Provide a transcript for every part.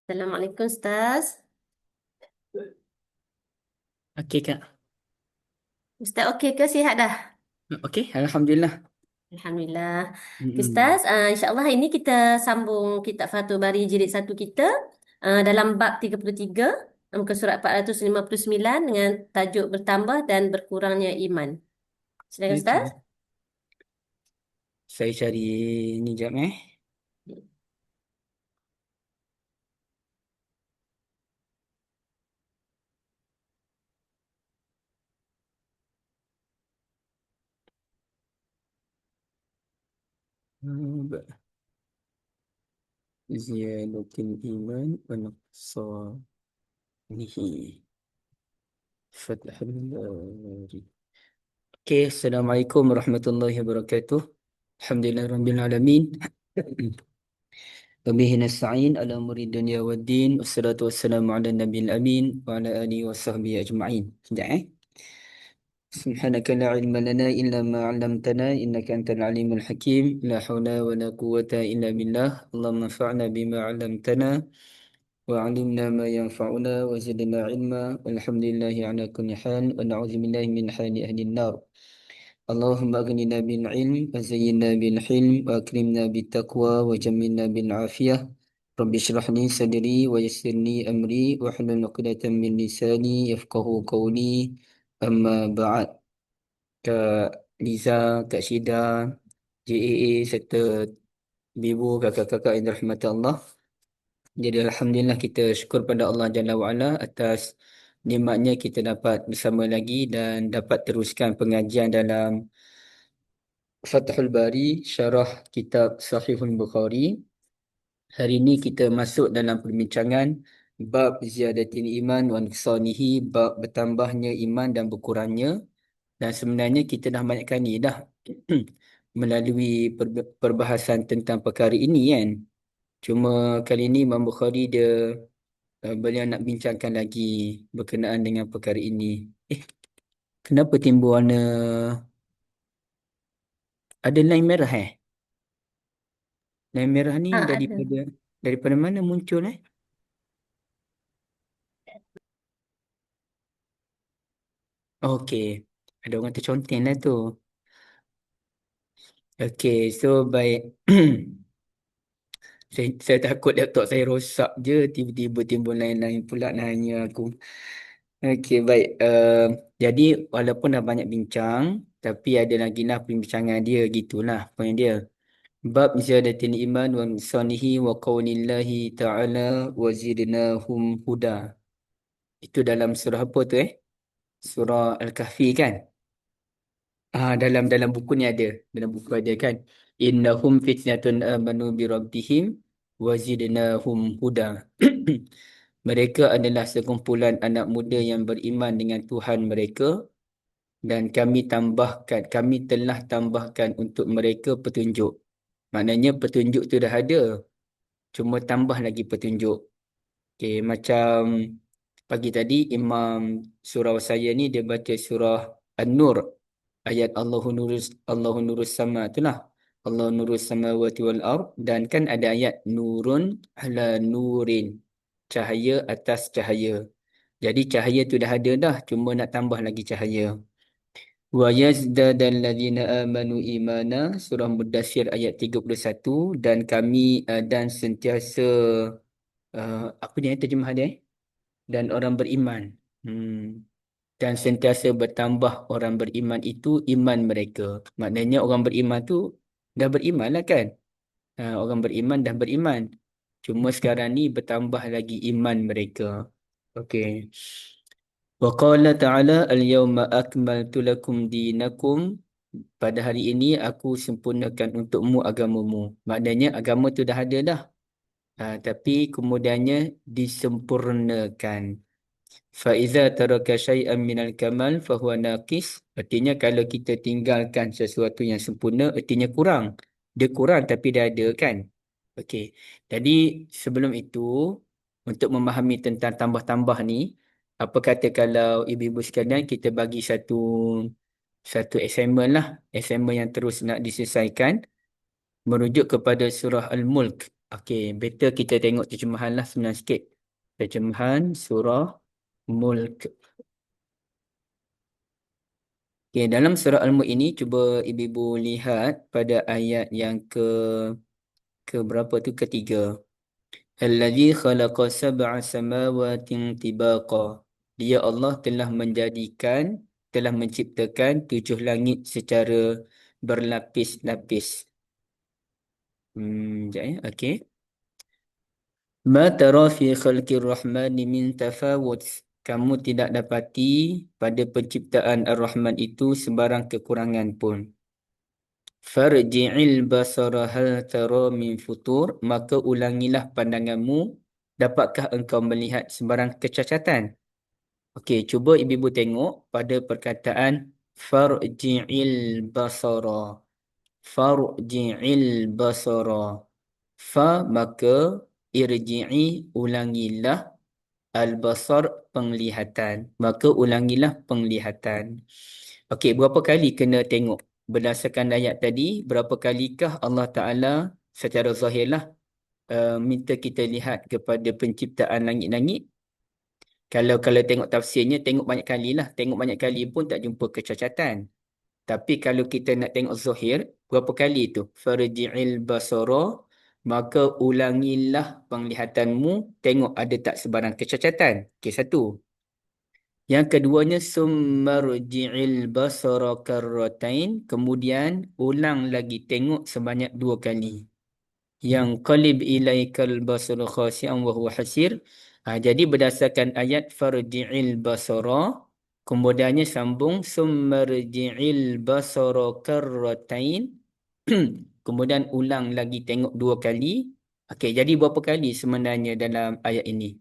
Assalamualaikum Ustaz. Okey Kak. Ustaz okey ke sihat dah? Okey, Alhamdulillah. Alhamdulillah. Okay, Mm-mm. Ustaz, insyaAllah hari ini kita sambung kitab Fathul Bari jilid 1 kita dalam bab 33, muka surat 459 dengan tajuk bertambah dan berkurangnya iman. Silakan Ustaz. Okey. Saya cari ni jap eh. Ziyadatul iman wa nuqsanihi. Fathul Bari. Okey, Assalamualaikum warahmatullahi wabarakatuh. Alhamdulillah rabbil alamin. Wa bihi nasta'in ala umuri dunya waddin. Wassalatu wassalamu ala nabiyil amin wa ala alihi wa sahbihi ajma'in. Sekejap eh. سبحانك لا علم لنا إلا ما علمتنا إنك أنت العليم الحكيم لا حول ولا قوة إلا بالله اللهم انفعنا بما علمتنا وعلمنا ما ينفعنا وزدنا علما والحمد لله على كل حال ونعوذ بالله من حال أهل النار اللهم أغننا بالعلم وزينا بالحلم وأكرمنا بالتقوى وجملنا بالعافية رب اشرح لي صدري ويسر لي أمري واحلل عقدة من لساني يفقه قولي أما بعد. Kak Liza, Kak Syida, JAA serta Bibu, kakak-kakak yang dirahmati Allah. Jadi Alhamdulillah kita syukur pada Allah Jalla wa'ala atas nikmatnya kita dapat bersama lagi dan dapat teruskan pengajian dalam Fathul Bari, syarah kitab Sahihul Bukhari. Hari ini kita masuk dalam perbincangan bab ziyadatil iman wa nuqsanihi, bab bertambahnya iman dan berkurangnya. Dan sebenarnya kita dah banyak kali dah melalui perbahasan tentang perkara ini kan. Cuma kali ini Imam Bukhari dia beliau nak bincangkan lagi berkenaan dengan perkara ini. Kenapa timbul warna ada line merah eh? Line merah ni Ada. daripada mana muncul eh? Okey. Ada orang terconteng lah tu. Okey, so baik. Saya takut laptop saya rosak je. Tiba-tiba timbul lain-lain pula nanya aku. Okey, baik. Jadi, walaupun dah banyak bincang, tapi ada lagi lah perbincangan dia gitulah. Poin dia. Bab ziyadatil iman wa nusanihi wa qawlillahi ta'ala wa zidnahum huda. Itu dalam surah apa tu eh? Surah Al-Kahfi kan? Dalam dalam buku ni ada. Dalam buku ada kan? Innahum fitnatun amanu bi rabbihim wa zidnahum huda. Mereka adalah sekumpulan anak muda yang beriman dengan Tuhan mereka dan kami telah tambahkan untuk mereka petunjuk. Maknanya petunjuk tu dah ada, cuma tambah lagi petunjuk. Okey, macam pagi tadi Imam surau saya ni dia baca surah An-Nur ayat Allahu nurus sama itulah. Allahu nurus samawati wal ard dan kan ada ayat nurun ala nurin. Cahaya atas cahaya. Jadi cahaya tu dah ada dah, cuma nak tambah lagi cahaya. Wa yazdadal ladzina amanu imana surah Mudaththir ayat 31 dan kami dan sentiasa apa ni terjemah dia dan orang beriman. Hmm. Dan sentiasa bertambah orang beriman itu iman mereka. Maknanya orang beriman tu dah beriman lah kan? Orang beriman dah beriman. Cuma sekarang ni bertambah lagi iman mereka. Okey. Wa qala ta'ala al-yawma akmaltu lakum dinakum. Pada hari ini aku sempurnakan untukmu agamamu. Maknanya agama tu dah ada dah. Tapi kemudiannya disempurnakan. Faiza taraka syai'an minal kamal fahuwa naqis. Artinya kalau kita tinggalkan sesuatu yang sempurna, artinya kurang. Dia kurang tapi dia ada kan? Okey. Jadi sebelum itu, untuk memahami tentang tambah-tambah ni, apa kata kalau ibu-ibu sekalian kita bagi satu assignment lah. Assignment yang terus nak diselesaikan. Merujuk kepada surah Al-Mulk. Okey, better kita tengok terjemahan lah senang sikit. Terjemahan surah Mulk. Okey, dalam surah Al-Mulk ini cuba ibu-ibu lihat pada ayat yang ke berapa tu, ketiga. Allazi khalaqa sab'a samawatin tibaqa. Dia Allah telah menciptakan 7 langit secara berlapis-lapis. Sekejap ya. Okey. Ma tara fi khalqir rahmani min tafawut. Kamu tidak dapati pada penciptaan Ar-Rahman itu sebarang kekurangan pun. Farji'il basara hal tara min futur. Maka ulangilah pandanganmu. Dapatkah engkau melihat sebarang kecacatan? Okey, cuba ibu-ibu tengok pada perkataan farji'il basara. Farji'il basara. Fa maka irji'i ulangilah al-basar penglihatan. Maka ulangilah penglihatan. Okey, berapa kali kena tengok? Berdasarkan ayat tadi, berapa kalikah Allah Ta'ala secara zahirlah minta kita lihat kepada penciptaan langit-langit? Kalau tengok tafsirnya, tengok banyak kali lah. Tengok banyak kali pun tak jumpa kecacatan. Tapi kalau kita nak tengok zahir, berapa kali tu? Farji'il basara, maka ulangilah penglihatanmu, tengok ada tak sebarang kecacatan. Okey, satu. Yang keduanya, summarji'il basara karratain, kemudian ulang lagi tengok sebanyak 2 kali. Yang qalib ilaikal basaru khasi'an wa huwa hasir. Jadi berdasarkan ayat farji'il basara, kemudiannya sambung summarji'il basara karratain. Kemudian ulang lagi tengok 2 kali. Okey, jadi berapa kali sebenarnya dalam ayat ini?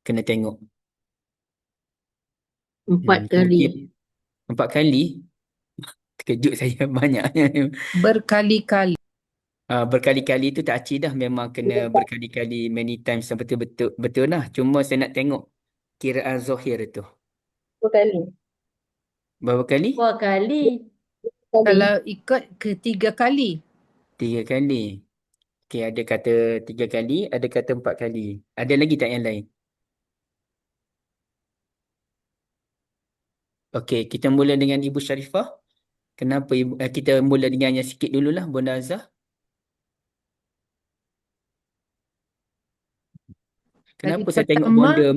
Kena tengok. 4 kali. Mungkin 4 kali. Terkejut saya banyaknya. Berkali-kali. Berkali-kali tu tak aci dah. Memang kena berkali-kali, many times betul-betul betul lah. Cuma saya nak tengok kiraan Zohir tu. 2 kali. Berapa kali? 2 kali. Kalau ikut ke 3 kali. 3 kali. Okey, ada kata 3 kali, ada kata 4 kali. Ada lagi tak yang lain? Okey, kita mula dengan Ibu Sharifah. Kenapa kita mula dengan yang sikit dululah, Bunda Azhar. Kali Kenapa saya tengok pertama. bonda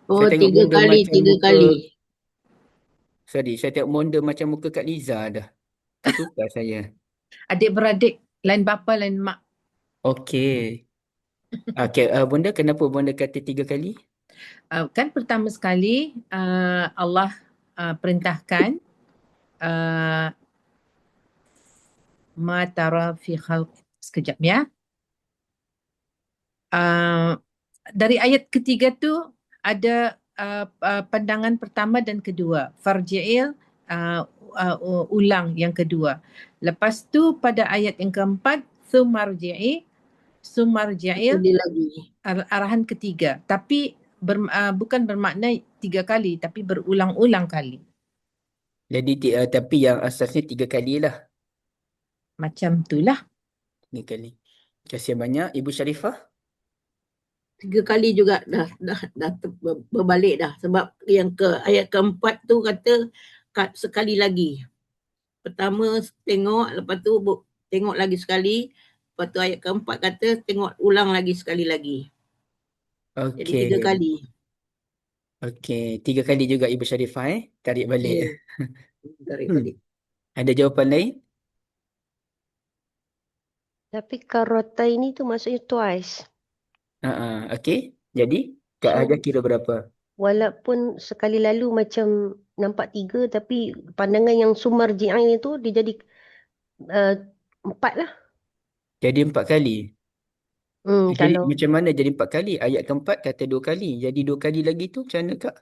Oh, saya tengok 3 bonda kali, macam 3 muka, kali. sorry, saya tengok bonda macam muka Kak Liza dah. Tertukar saya. Adik-beradik, lain bapa, lain mak. Okey. Okey, Bonda, kenapa Bonda kata 3 kali? Kan pertama sekali Allah perintahkan ma tara fi khalq. Sekejap ya. Dari ayat ketiga tu ada pandangan pertama dan kedua. Farji'il ulang yang kedua. Lepas tu pada ayat yang keempat sumarji'il lagi. arahan ketiga. Tapi bukan bermakna 3 kali tapi berulang-ulang kali. Jadi tapi yang asasnya 3 kali lah. Macam itulah. 3 kali. Terima kasih banyak Ibu Sharifah. 3 kali juga dah berbalik dah. Sebab yang ayat keempat tu kata sekali lagi. Pertama tengok, lepas tu tengok lagi sekali. Lepas tu ayat keempat kata tengok ulang lagi sekali lagi. Jadi 3 Okey. kali. Okey, 3 kali juga Ibu Sharifah tarik balik. Tarik balik. Ada jawapan lain? Tapi karota ini tu maksudnya twice. Okey. Jadi Kak So, Hajar kira berapa? Walaupun sekali lalu macam nampak 3, tapi pandangan yang sumar ji'ain itu dia jadi 4 lah. Jadi 4 kali. Jadi Kalau macam mana jadi 4 kali? Ayat keempat kata 2 kali. Jadi 2 kali lagi tu macam mana Kak?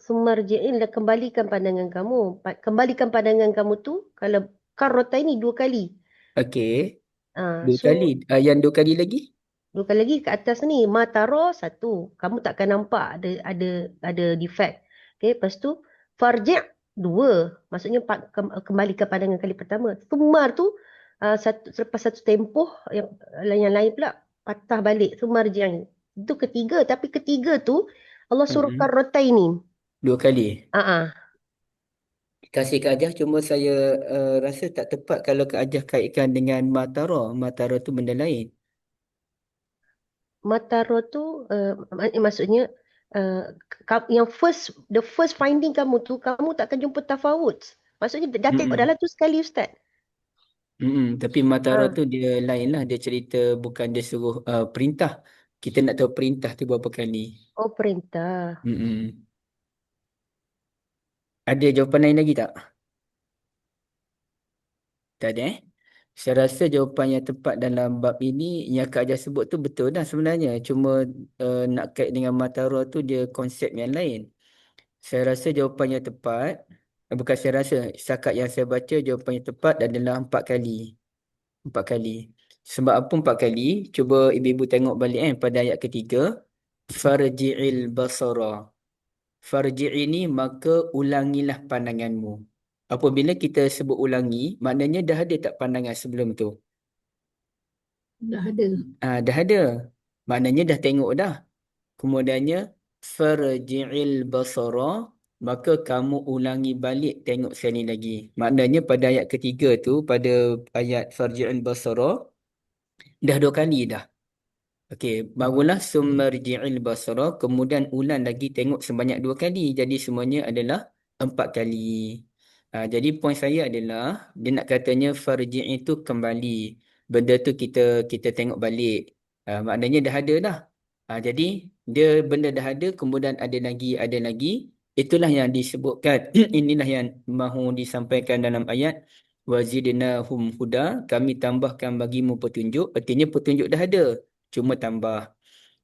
sumar ji'ain dah kembalikan pandangan kamu. Kembalikan pandangan kamu tu kalau karota ini 2 kali. Okey. 2 So kali. Yang 2 kali lagi? 2 kali lagi ke atas ni mataro 1. Kamu takkan nampak ada defect. Okey, lepas tu farji' 2. Maksudnya kembali ke pandangan kali pertama. Sumar tu selepas satu tempoh yang lain pula patah balik. Itu marji'i. Itu ketiga, tapi ketiga tu Allah suruh Mm-mm. karrotaini. 2 kali. Ah, Kasih ke Ajah, cuma saya rasa tak tepat kalau ke Ajah kaitkan dengan Matara. Matara tu benda lain. Mataro tu maksudnya yang the first finding kamu tu kamu tak akan jumpa tafawut. Maksudnya dah tengok Mm-mm. dalam tu sekali Ustaz. Tapi Matara Ah, tu dia lain lah. Dia cerita bukan dia suruh perintah. Kita nak tahu perintah tu berapa kali. oh perintah. Mm-mm. Ada jawapan lain lagi tak? Tak ada Saya rasa jawapan yang tepat dalam bab ini yang Kak Ajah sebut tu betul dah sebenarnya. Cuma nak kait dengan Matara tu dia konsep yang lain. Saya rasa jawapan yang tepat, bukan saya rasa, setakat yang saya baca jawapan yang tepat adalah 4 kali. 4 kali. Sebab apa 4 kali? Cuba ibu-ibu tengok balik pada ayat ketiga. Farji'il basara. Farji' ini maka ulangilah pandanganmu. Apabila kita sebut ulangi, maknanya dah ada tak pandangan sebelum tu? Dah ada. Dah ada. Maknanya dah tengok dah. Kemudiannya, farji'il basara, maka kamu ulangi balik tengok sekali lagi. Maknanya pada ayat ketiga tu, pada ayat farji'il basara, dah 2 kali dah. Okey, barulah summarji'il basara, kemudian ulang lagi tengok sebanyak 2 kali. Jadi semuanya adalah 4 kali. Jadi poin saya adalah, dia nak katanya farji' itu kembali. Benda tu kita kita tengok balik. Maknanya dah ada dah. Jadi dia benda dah ada, kemudian ada lagi, ada lagi. Itulah yang disebutkan. Inilah yang mahu disampaikan dalam ayat. Wazidnahum huda, kami tambahkan bagimu petunjuk. Artinya petunjuk dah ada. Cuma tambah.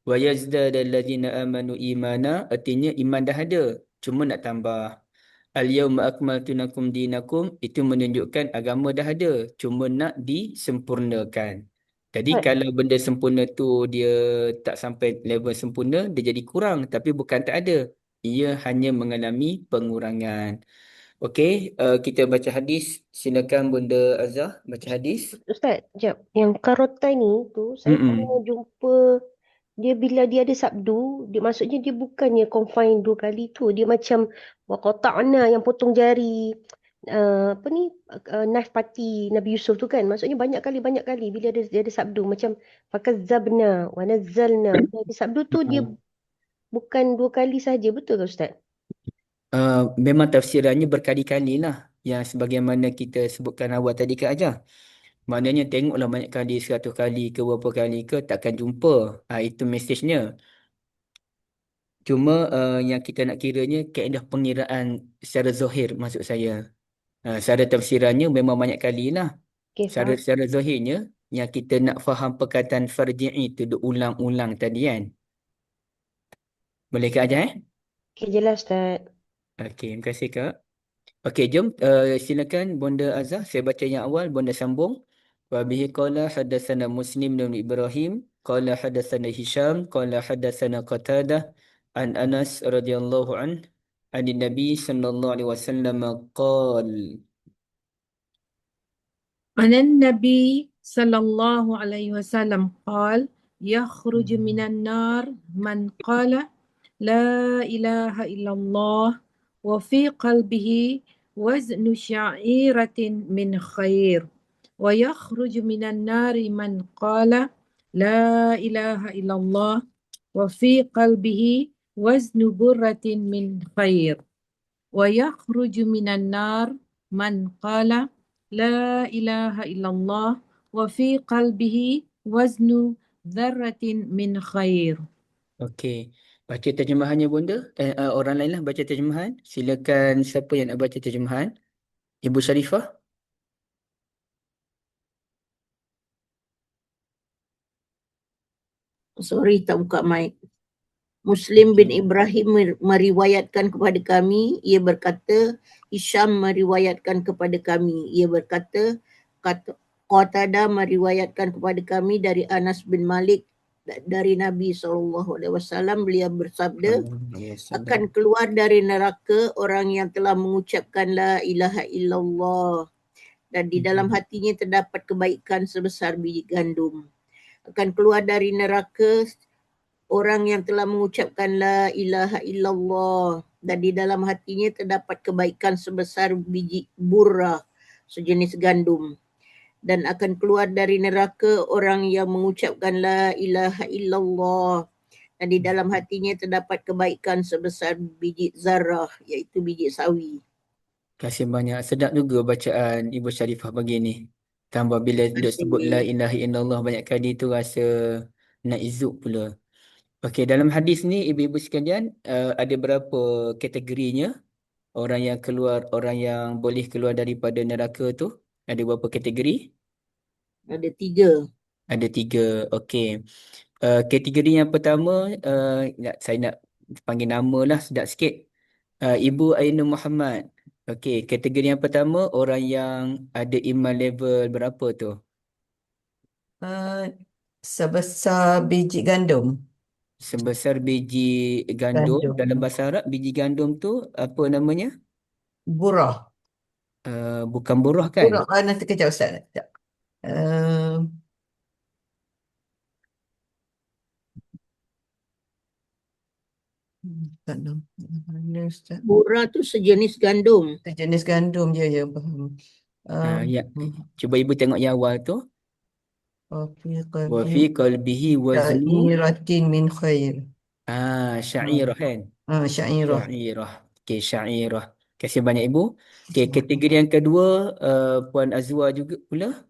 Wa yazdadal ladzina amanu imana, artinya iman dah ada. Cuma nak tambah. Al-yawma akmaltu lakum dinakum, itu menunjukkan agama dah ada. Cuma nak disempurnakan. Jadi Ustaz, kalau benda sempurna tu dia tak sampai level sempurna, dia jadi kurang. Tapi bukan tak ada. Ia hanya mengalami pengurangan. Okey, kita baca hadis. Silakan Bunda Azhar baca hadis. Ustaz, jap. Yang karrotaini tu saya pernah Mm-mm. jumpa dia bila dia ada sabdu, dia maksudnya dia bukannya confine 2 kali tu. Dia macam waqata'na yang potong jari. Apa ni knife party Nabi Yusuf tu kan, maksudnya banyak kali bila dia ada sabdu macam fakazzabna wa nazzalna, bila ada sabdu tu dia bukan 2 kali saja, betul ke Ustaz? Memang tafsirannya berkali-kali lah. Yang sebagaimana kita sebutkan awal tadi Kak Ajar. Maknanya tengoklah banyak kali, 100 kali ke berapa kali ke, takkan jumpa. Itu mesejnya. Cuma yang kita nak kiranya kaedah pengiraan secara zahir maksud saya. Secara tafsirannya memang banyak kali lah. Okey, faham. Secara zahirnya yang kita nak faham perkataan farji'i itu ulang-ulang tadi kan. Boleh Kak Ajar Okey, jelas Ustaz. Okey, terima kasih Kak. Okey, jom silakan Bonda Azhar. Saya baca yang awal, Bonda sambung. Wa bihi qala hadatsana Muslim bin Ibrahim, qala hadatsana Hisham, qala hadatsana Qatadah an Anas radhiyallahu an Nabi sallallahu alaihi wasallam qala. عن النبي صلى الله عليه وسلم قال يخرج من النار من قال لا إله إلا الله وفي قلبه وزن شعيرة من خير ويخرج من النار من قال لا إله إلا الله وفي قلبه وزن برة من خير ويخرج من النار من قال لا إله إلا الله وفي قلبه وزن ذرة من خير. Okey. Baca terjemahannya Bonda. Orang lainlah baca terjemahan. Silakan siapa yang nak baca terjemahan? Ibu Sharifah. Sorry, tak buka mic. Muslim bin Okey. Ibrahim meriwayatkan kepada kami, ia berkata, Hisham meriwayatkan kepada kami, ia berkata, Qatadah meriwayatkan kepada kami dari Anas bin Malik dari Nabi SAW, beliau bersabda, akan keluar dari neraka orang yang telah mengucapkan la ilaha illallah dan di dalam hatinya terdapat kebaikan sebesar biji gandum. Akan keluar dari neraka orang yang telah mengucapkan la ilaha illallah dan di dalam hatinya terdapat kebaikan sebesar biji burrah sejenis gandum. Dan akan keluar dari neraka orang yang mengucapkan la ilaha illallah dan di dalam hatinya terdapat kebaikan sebesar biji zarah iaitu biji sawi. Kasih banyak. Sedap juga bacaan Ibu Syarifah pagi ni. Tambah bila duk sebut la ilaha illallah banyak kali tu rasa nak izuk pula. Okey, dalam hadis ni ibu-ibu sekalian ada berapa kategorinya orang yang keluar, orang yang boleh keluar daripada neraka tu? Ada berapa kategori? Ada 3. Ada 3. Okey. Kategori yang pertama saya nak panggil nama lah sedap sikit. Ibu Ainul Muhammad. Okey, kategori yang pertama orang yang ada iman level berapa tu? Sebesar biji gandum. Sebesar biji gandum. Gandum. Dalam bahasa Arab biji gandum tu apa namanya? Burah. Bukan buruh kan? Burah. Nanti kejap Ustaz. Kejap. Gandum. Mana Ustaz? Burrah tu sejenis gandum. Sejenis gandum je, ya, faham. Ya. Cuba ibu tengok yang awal tu. Wafi Wa fi qalbihi waznu sya'iratin min khair. syairah kan? Syairah. Syairah. Okey, syairah. Kasih banyak ibu. Okey, kategori yang kedua Puan Azwa juga pula.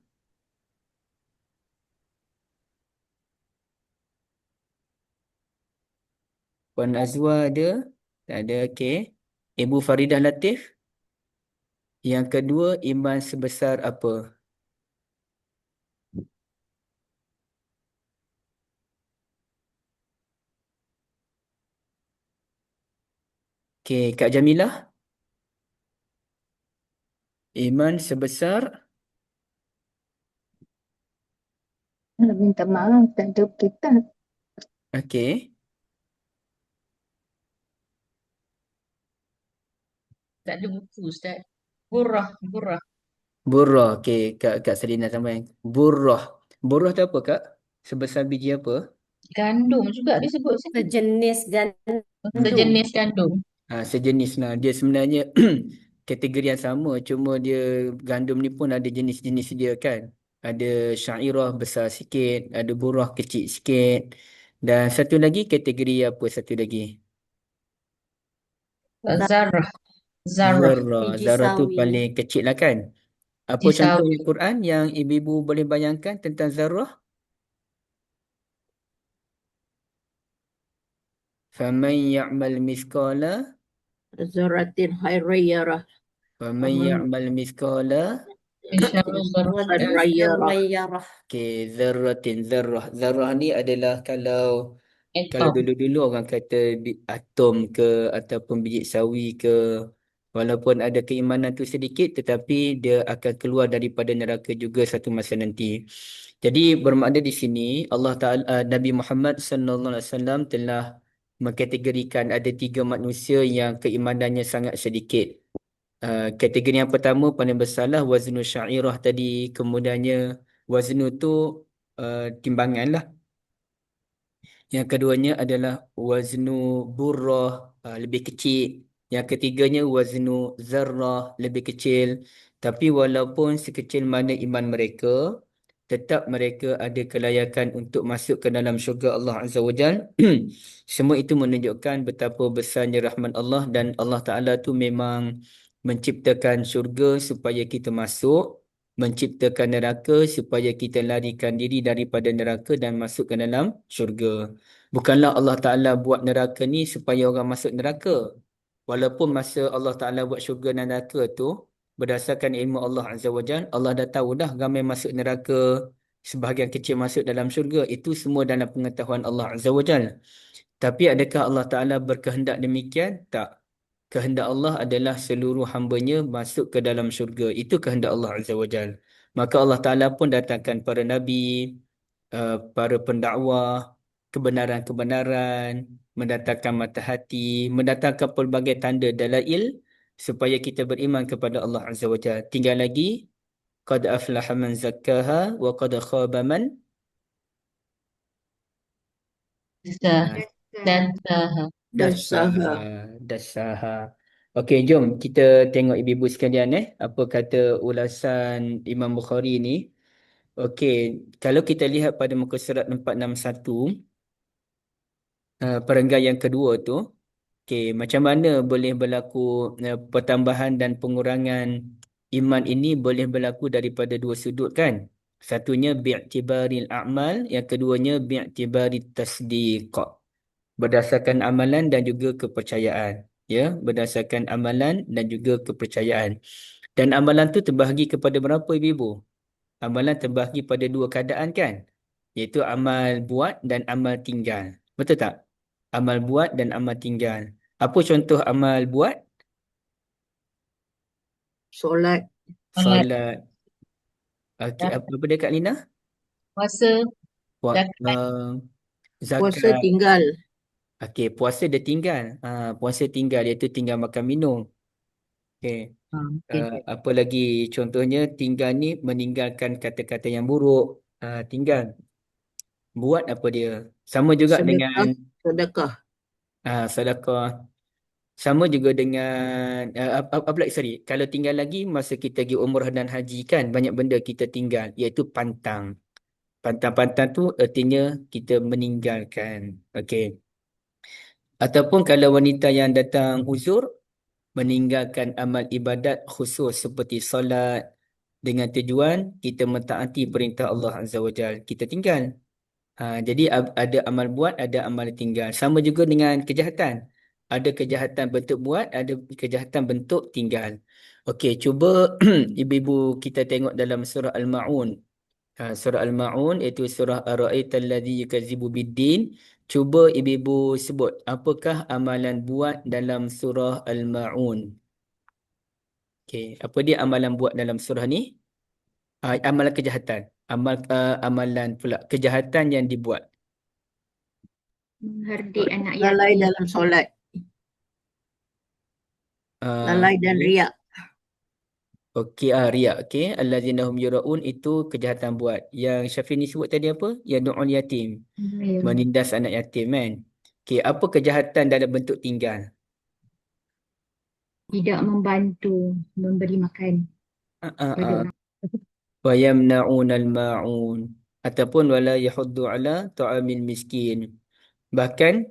Puan Azwa ada? Tak ada, okey. Ibu Faridah Latif. Yang kedua, iman sebesar apa? Okey, Kak Jamilah. Iman sebesar Minta maaf, tak ada kitab. okey. Tak ada buku Ustaz. Burrah. Burrah. Okey, Kak Selina tambah yang burrah. Burrah tu apa, Kak? Sebesar biji apa? Gandum juga disebut sini. Sejenis gandum. Sejenis gandum. Sejenis lah. Dia sebenarnya kategori yang sama. Cuma dia gandum ni pun ada jenis-jenis dia kan. Ada syairah besar sikit. Ada burrah kecil sikit. Dan satu lagi kategori apa satu lagi? Zarrah. Zarrah. Biji Zarrah tu sawi. paling kecil lah kan. Apa Biji contoh sawi. di Quran yang ibu-ibu boleh bayangkan tentang zarrah? فَمَنْ يَعْمَلْ مِثْقَالَ Zaratin khairiyarah. فَمَنْ يَعْمَلْ مِثْقَالَ Rayyarah. Okay, zarratin, zarrah ni adalah kalau Atom. dulu-dulu orang kata atom ke ataupun biji sawi ke, walaupun ada keimanan tu sedikit tetapi dia akan keluar daripada neraka juga satu masa nanti. Jadi bermakna di sini Allah Taala Nabi Muhammad sallallahu alaihi wasallam telah mengkategorikan ada 3 manusia yang keimanannya sangat sedikit. Kategori yang pertama paling besarlah waznu syairah tadi, kemudiannya waznu tu timbangan lah. Yang keduanya adalah waznu burrah, lebih kecil. Yang ketiganya waznu zarrah, lebih kecil. Tapi walaupun sekecil mana iman mereka, tetap mereka ada kelayakan untuk masuk ke dalam syurga Allah Azza wa Jal. Semua itu menunjukkan betapa besarnya rahmat Allah dan Allah Ta'ala tu memang menciptakan syurga supaya kita masuk, menciptakan neraka supaya kita larikan diri daripada neraka dan masuk ke dalam syurga. Bukanlah Allah Ta'ala buat neraka ni supaya orang masuk neraka. Walaupun masa Allah Ta'ala buat syurga dan neraka tu, berdasarkan ilmu Allah Azza wa Jal, Allah dah tahu dah ramai masuk neraka, sebahagian kecil masuk dalam syurga. Itu semua dalam pengetahuan Allah Azza wa Jal. Tapi adakah Allah Ta'ala berkehendak demikian? Tak. Kehendak Allah adalah seluruh hamba-Nya masuk ke dalam syurga. Itu kehendak Allah Azza wa Jal. Maka Allah Ta'ala pun datangkan para Nabi, para pendakwah, kebenaran-kebenaran, mendatangkan mata hati, mendatangkan pelbagai tanda dalail supaya kita beriman kepada Allah Azza wa Jalla. Tinggal lagi qad aflaha man zakkaha wa qad khaba man Dasar. ah, Dan saha. Dasaha. dassaha. Okey, jom kita tengok ibu-ibu sekalian apa kata ulasan Imam Bukhari ni. Okey, kalau kita lihat pada muka surat 461, perenggan yang kedua tu, okey, macam mana boleh berlaku pertambahan dan pengurangan iman ini boleh berlaku daripada dua sudut kan? Satunya bi'tibaril a'mal, yang keduanya bi'tibarit tasdiq. Berdasarkan amalan dan juga kepercayaan. Ya, berdasarkan amalan dan juga kepercayaan. Dan amalan tu terbahagi kepada berapa ibu-ibu? Amalan terbahagi pada dua keadaan kan? Iaitu amal buat dan amal tinggal. Betul tak? Amal buat dan amal tinggal. Apa contoh amal buat? Solat. Solat, Solat. Okey, zakat, apa dia Kak Lina? puasa, zakat. Puasa Zakat. tinggal. Okey, puasa dia tinggal. Puasa tinggal iaitu tinggal makan minum. Okey. Okey. Apa lagi contohnya tinggal ni meninggalkan kata-kata yang buruk. Tinggal. Buat apa dia? Sama juga dengan Sedekah. sedekah. Sama juga dengan apa lagi, sorry. Kalau tinggal lagi masa kita pergi umrah dan haji kan banyak benda kita tinggal iaitu pantang. Pantang-pantang tu artinya kita meninggalkan. Okey. Ataupun kalau wanita yang datang uzur meninggalkan amal ibadat khusus seperti solat dengan tujuan kita mentaati perintah Allah Azza wa Jal. Kita tinggal. Jadi ada amal buat, ada amal tinggal. Sama juga dengan kejahatan. Ada kejahatan bentuk buat, ada kejahatan bentuk tinggal. Okey, cuba ibu-ibu kita tengok dalam surah Al-Ma'un. Surah Al-Ma'un iaitu surah Ara'aital ladzi yukadzibu biddin. Cuba ibu-ibu sebut apakah amalan buat dalam surah Al-Ma'un. Okey, apa dia amalan buat dalam surah ni? Amalan kejahatan. Amalan pula kejahatan yang dibuat. Menghardik anak Lalai yatim. dalam solat. Lalai dan Okey. riak. Okey, riak. Okey, allazina hum yura'un itu kejahatan buat. Yang Syafiq ni sebut tadi apa? Yadu'ul yatim. Ya. Menindas anak yatim kan. Okey, apa kejahatan dalam bentuk tinggal? Tidak membantu memberi makan pada Ah. orang. Wa yamna'unal ma'un. Ataupun wala yahuddu ala ta'amil miskin. Bahkan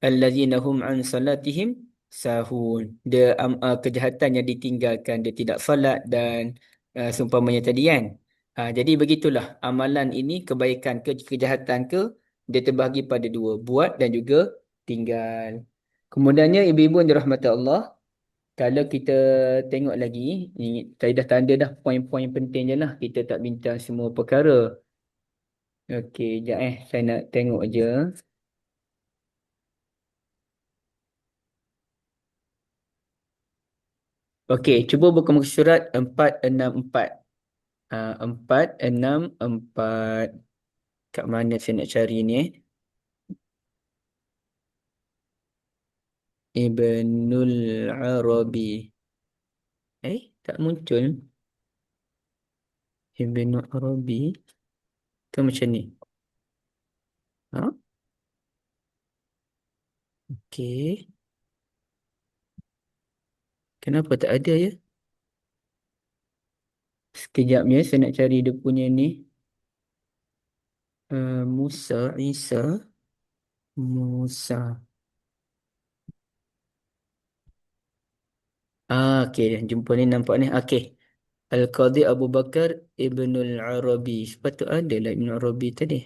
allazina hum an salatihim sahun. Dia kejahatan yang ditinggalkan, dia tidak salat dan seumpamanya tadi kan. Jadi begitulah amalan ini kebaikan ke kejahatan ke dia terbahagi pada dua, buat dan juga tinggal. Kemudiannya ibu-ibu yang dirahmati Allah, kalau kita tengok lagi, ni saya dah tanda dah poin-poin penting je lah. Kita tak bincang semua perkara. Okey, sekejap saya nak tengok je. Okey, cuba buka muka surat 464. 464. Kat mana saya nak cari ni? Ibnul Arabi. Tak muncul. Ibnul Arabi. Tu macam ni. Okey. Kenapa tak ada ya? Sekejap ya, saya nak cari dia punya ni. Musa, Isa. Musa. Okey, jumpa ni nampak ni. Okey. Al-Qadhi Abu Bakar Ibnul Arabi. Sepatut ada lah Ibnul Arabi tadi.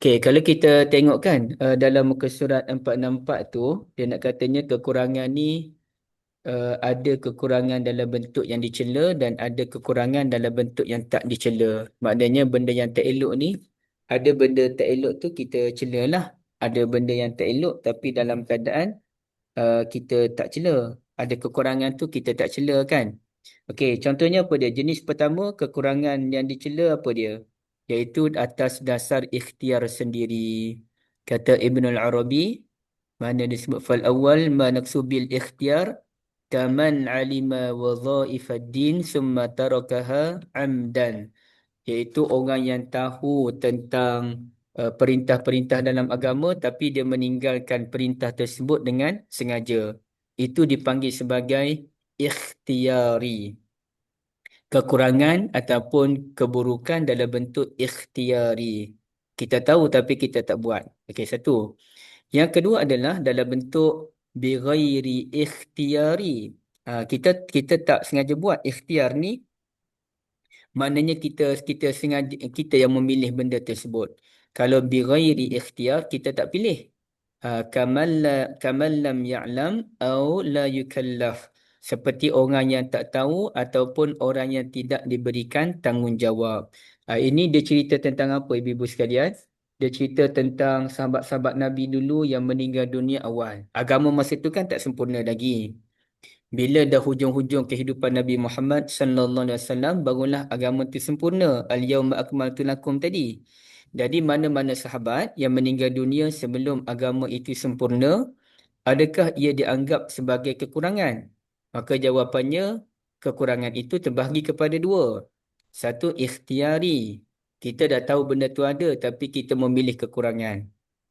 Okey, kalau kita tengok kan dalam muka surat 464 tu, dia nak katanya kekurangan ni ada kekurangan dalam bentuk yang dicela dan ada kekurangan dalam bentuk yang tak dicela. Maknanya benda yang tak elok ni, ada benda tak elok tu kita cela lah. Ada benda yang tak elok tapi dalam keadaan kita tak cela. Ada kekurangan tu kita tak cela kan. Okey, contohnya apa dia? Jenis pertama kekurangan yang dicela apa dia? Iaitu atas dasar ikhtiar sendiri. Kata Ibnul Arabi, mana disebut fal awal ma naqsu bil ikhtiar kaman alima wadhaif ad-din summa tarakaha amdan, iaitu orang yang tahu tentang perintah-perintah dalam agama tapi dia meninggalkan perintah tersebut dengan sengaja. Itu dipanggil sebagai ikhtiyari. Kekurangan ataupun keburukan dalam bentuk ikhtiyari. Kita tahu tapi kita tak buat. Okey, satu. Yang kedua adalah dalam bentuk bighairi ikhtiyari. Kita tak sengaja buat. Ikhtiar ni maknanya kita sengaja, kita yang memilih benda tersebut. Kalau bighairi ikhtiyar, kita tak pilih. Kaman lam ya'lam au la yukallaf. Seperti orang yang tak tahu ataupun orang yang tidak diberikan tanggungjawab. Ini dia cerita tentang apa, ibu-ibu sekalian? Dia cerita tentang sahabat-sahabat Nabi dulu yang meninggal dunia awal. Agama masa itu kan tak sempurna lagi. Bila dah hujung-hujung kehidupan Nabi Muhammad sallallahu alaihi wasallam, barulah agama itu sempurna. Al-yawma akmaltu lakum tadi. Jadi mana-mana sahabat yang meninggal dunia sebelum agama itu sempurna, adakah ia dianggap sebagai kekurangan? Maka jawapannya, kekurangan itu terbahagi kepada dua. Satu, ikhtiari. Kita dah tahu benda tu ada tapi kita memilih kekurangan.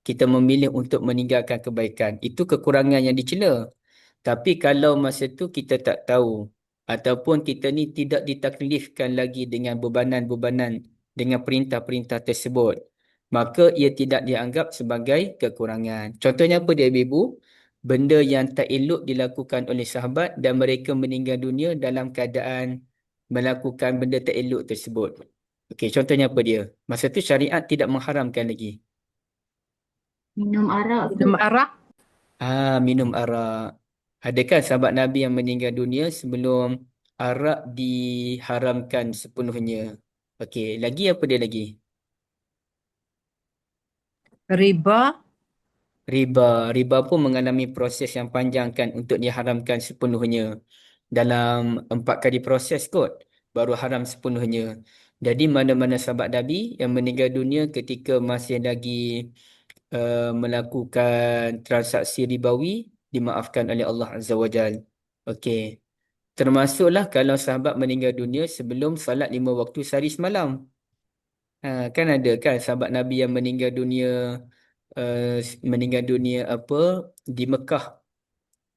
Kita memilih untuk meninggalkan kebaikan. Itu kekurangan yang dicela. Tapi kalau masa tu kita tak tahu ataupun kita ni tidak ditaklifkan lagi dengan bebanan-bebanan dengan perintah-perintah tersebut, maka ia tidak dianggap sebagai kekurangan. Contohnya apa dia, ibu? Benda yang tak elok dilakukan oleh sahabat dan mereka meninggal dunia dalam keadaan melakukan benda tak elok tersebut. Okey, contohnya apa dia? Masa tu syariat tidak mengharamkan lagi. Minum arak tu. Minum arak. Minum arak. Adakah sahabat Nabi yang meninggal dunia sebelum arak diharamkan sepenuhnya? Okey, lagi apa dia lagi? Riba. Riba pun mengalami proses yang panjang kan untuk diharamkan sepenuhnya. Dalam 4 kali proses kot baru haram sepenuhnya. Jadi mana-mana sahabat Nabi yang meninggal dunia ketika masih lagi melakukan transaksi ribawi, dimaafkan oleh Allah Azza wa Jal. Okey. Termasuklah kalau sahabat meninggal dunia sebelum salat 5 waktu sehari semalam. Kan ada kan sahabat Nabi yang meninggal dunia di Mekah,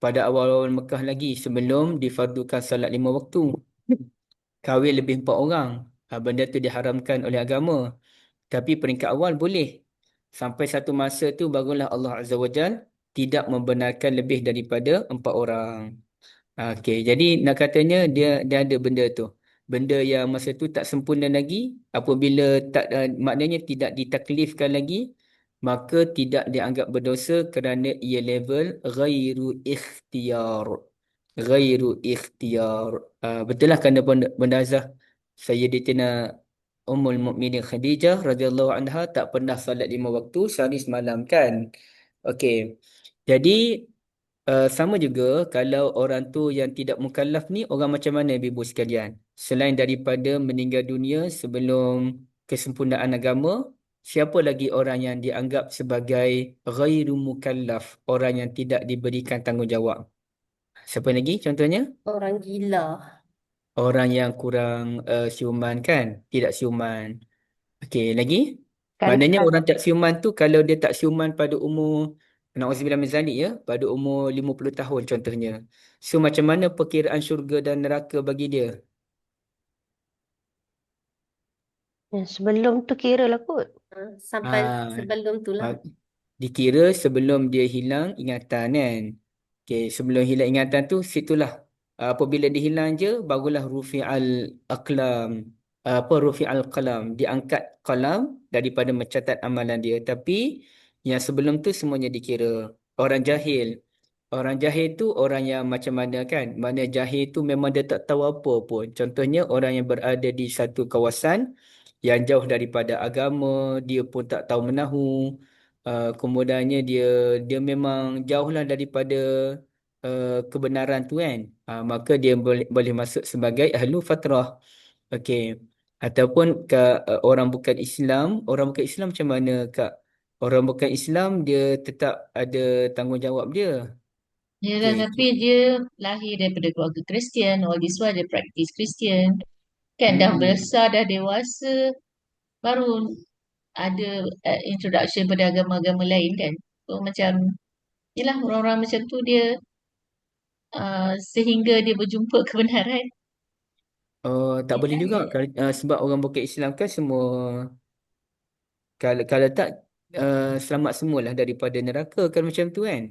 pada awal-awal Mekah lagi sebelum difardukan salat 5 waktu. Kahwin lebih 4 orang. Benda tu diharamkan oleh agama. Tapi peringkat awal boleh. Sampai satu masa tu barulah Allah Azza wa Jal tidak membenarkan lebih daripada 4 orang. Okey, jadi nak katanya dia ada benda tu. Benda yang masa tu tak sempurna lagi, apabila maknanya tidak ditaklifkan lagi, maka tidak dianggap berdosa kerana ia level ghairu ikhtiyar. Ghairu ikhtiyar. Betul lah kerana Bendazah Sayyidatina Ummul Mukminin Khadijah radhiyallahu anha tak pernah salat 5 waktu sehari semalam kan. Okey. Jadi sama juga kalau orang tu yang tidak mukallaf ni orang macam mana ibu sekalian? Selain daripada meninggal dunia sebelum kesempurnaan agama, siapa lagi orang yang dianggap sebagai ghairu mukallaf, orang yang tidak diberikan tanggungjawab? Siapa lagi contohnya? Orang gila. Orang yang kurang siuman kan? Tidak siuman. Okey, lagi? Maknanya orang tak siuman tu kalau dia tak siuman pada umur, na'udzubillah min zalik ya, pada umur 50 tahun contohnya. So macam mana perkiraan syurga dan neraka bagi dia? Sebelum tu kira lah kot. Sampai Ah, sebelum tu lah. Dikira sebelum dia hilang ingatan kan. Okey, sebelum hilang ingatan tu situlah apabila dia hilang je barulah rufi'al aqlam. Rufi'al qalam, diangkat qalam daripada mencatat amalan dia. Tapi yang sebelum tu semuanya dikira. Orang jahil tu orang yang macam mana kan? Mana jahil tu memang dia tak tahu apa pun. Contohnya orang yang berada di satu kawasan yang jauh daripada agama, dia pun tak tahu menahu. Kemudiannya dia memang jauhlah daripada kebenaran tu kan. Maka dia boleh masuk sebagai ahlu fatrah. Okey. Ataupun orang bukan Islam macam mana Kak? Orang bukan Islam dia tetap ada tanggungjawab dia. Yalah, Okey. tapi dia lahir daripada keluarga Kristian. All this while dia praktis Kristian. Kan dah besar, dah dewasa, baru ada introduction pada agama-agama lain kan. So macam, yelah orang-orang macam tu dia sehingga dia berjumpa kebenaran. Tak boleh juga kalau, sebab orang bukan Islam kan semua, kalau tak selamat semualah daripada neraka kan, macam tu kan.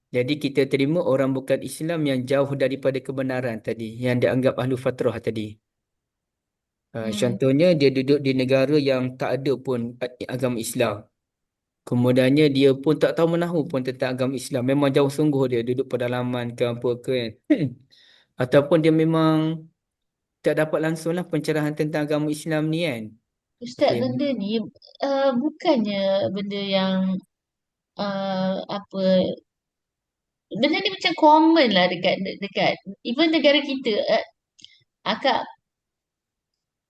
Jadi kita terima orang bukan Islam yang jauh daripada kebenaran tadi, yang dianggap ahlu fatrah tadi. Contohnya dia duduk di negara yang tak ada pun agama Islam. Kemudiannya dia pun tak tahu menahu pun tentang agama Islam. Memang jauh sungguh dia duduk pedalaman ke apa ke kan. Ataupun dia memang tak dapat langsung lah pencerahan tentang agama Islam ni kan. Ustaz, Okay. benda ni bukannya benda yang apa, benda ni macam common lah dekat dekat even negara kita. Akak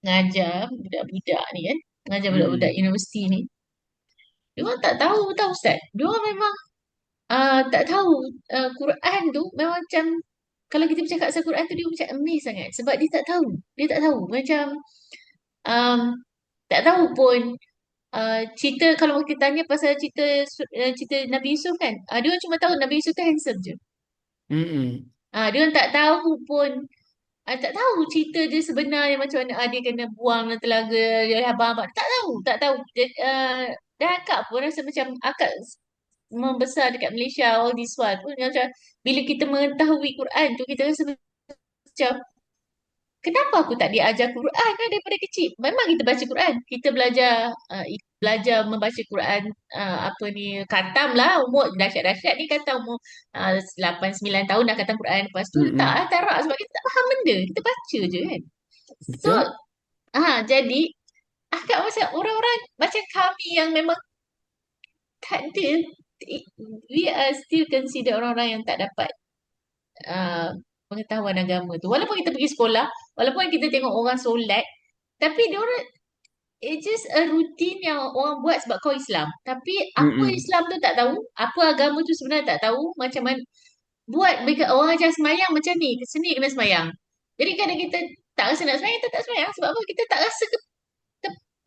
ngajar budak-budak ni kan, ngajar budak-budak universiti ni. Dia orang tak tahu tau Ustaz. Dia orang memang tak tahu Quran tu memang macam, kalau kita bercakap pasal Quran tu dia macam amazed sangat sebab dia tak tahu. Dia tak tahu macam um, tak tahu pun cerita, kalau kita tanya pasal cerita Nabi Yusuf kan, dia orang cuma tahu Nabi Yusuf tu handsome je. Dia orang tak tahu pun, tak tahu cerita dia sebenarnya macam mana, dia kena buang dalam telaga, dia abang-abang. Tak tahu, tak tahu. Dan akak pun rasa macam akak membesar dekat Malaysia all this while pun macam, bila kita mengetahui Quran tu kita rasa macam, kenapa aku tak diajar Quran kan daripada kecil? Memang kita baca Quran, kita belajar membaca Quran, apa ni, khatam lah, umur dahsyat-dahsyat ni khatam umur 8 9 tahun dah khatam Quran. Lepas tu tak tarak sebab kita tak faham benda, kita baca je kan. So Betul. jadi akak macam orang-orang macam kami yang memang tak ada, we are still consider orang-orang yang tak dapat pengetahuan agama tu. Walaupun kita pergi sekolah, walaupun kita tengok orang solat, tapi dia orang, it's just a routine yang orang buat sebab kau Islam. Tapi apa Islam tu tak tahu, apa agama tu sebenarnya tak tahu, macam mana buat orang ajar semayang macam ni, seni kena semayang. Jadi kadang kita tak rasa nak semayang, kita tak semayang sebab apa? Kita tak rasa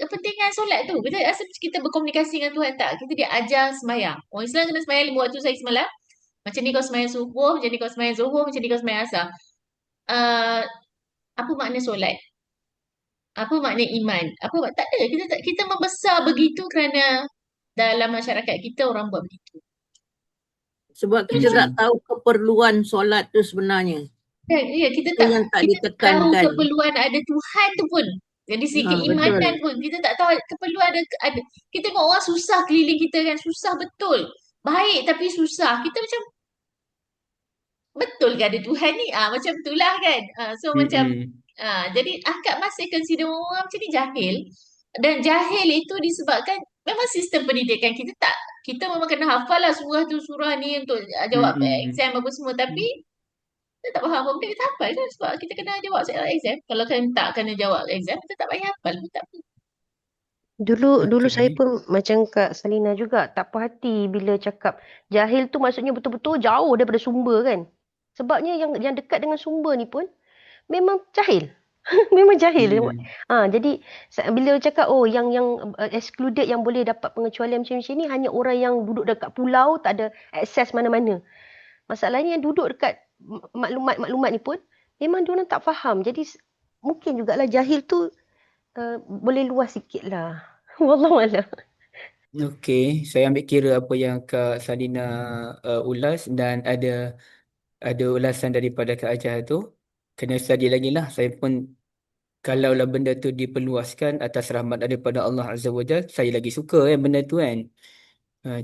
kepentingan solat tu. Kita rasa kita berkomunikasi dengan Tuhan tak. Kita dia ajar semayang. Orang Islam kena semayang 5 waktu sehari semalam. Macam ni kau semayang subuh, macam ni kau semayang zuhur, macam ni kau semayang asar. Apa makna solat? Apa makna iman? Tak ada. Kita membesar begitu kerana dalam masyarakat kita orang buat begitu. Sebab kita tak tahu keperluan solat tu sebenarnya. Ya, kita Itu yang tak kita tak tahu ditekankan. keperluan ada Tuhan tu pun. Jadi segi keimanan pun kita tak tahu keperluan ada. Kita tengok orang susah keliling kita kan, susah betul. Baik tapi susah. Kita macam, betul ke ada Tuhan ni? Macam itulah kan. So macam jadi akak masih consider orang macam ni jahil. Dan jahil itu disebabkan memang sistem pendidikan kita tak, kita memang kena hafal lah surah tu, surah ni untuk jawab exam apa semua. Tapi kita tak faham apa benda, kita hafal je sebab kita kena jawab soal exam. Kalau kan tak kena jawab exam, kita tak payah hafal pun tak apa. Dulu saya pun macam Kak Salina juga, tak puas hati bila cakap jahil tu maksudnya betul-betul jauh daripada sumber kan. Sebabnya yang dekat dengan sumber ni pun memang jahil. Memang jahil. Jadi bila cakap yang excluded yang boleh dapat pengecualian macam ni hanya orang yang duduk dekat pulau, tak ada akses mana-mana. Masalahnya yang duduk dekat maklumat-maklumat ni pun memang diorang tak faham. Jadi mungkin jugalah jahil tu boleh luas sikit lah. Wallahualam. Okey, saya ambil kira apa yang Kak Salina ulas, dan ada ulasan daripada Kak Ajah tu. Kena study lagi lah. Saya pun, kalaulah benda tu diperluaskan atas rahmat daripada Allah Azza wa Jal, saya lagi suka benda tu kan.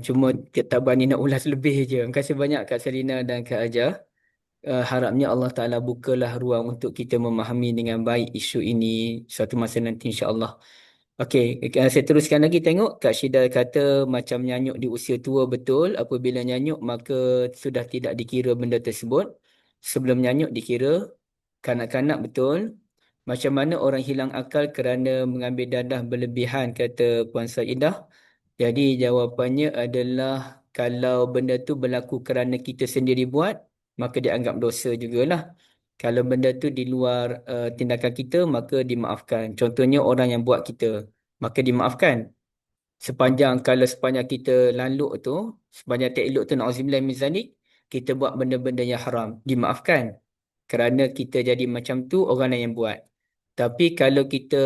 Cuma tak berani nak ulas lebih je. Terima kasih banyak Kak Salina dan Kak Ajah. Harapnya Allah Ta'ala bukalah ruang untuk kita memahami dengan baik isu ini suatu masa nanti, insya-Allah. Okey, saya teruskan lagi tengok. Kak Syida kata macam nyanyuk di usia tua, betul. Apabila nyanyuk maka sudah tidak dikira benda tersebut. Sebelum nyanyuk dikira kanak-kanak, betul. Macam mana orang hilang akal kerana mengambil dadah berlebihan, kata Puan Saidah. Jadi jawapannya adalah Kalau benda tu berlaku kerana kita sendiri buat, maka dianggap dosa jugalah. Kalau benda tu di luar tindakan kita, maka dimaafkan. Contohnya orang yang buat kita, maka dimaafkan. Sepanjang kita laluk tu, sepanjang tak elok tu, na'udzubillah min zalik, kita buat benda-benda yang haram, dimaafkan. Kerana kita jadi macam tu, orang lain yang buat. Tapi kalau kita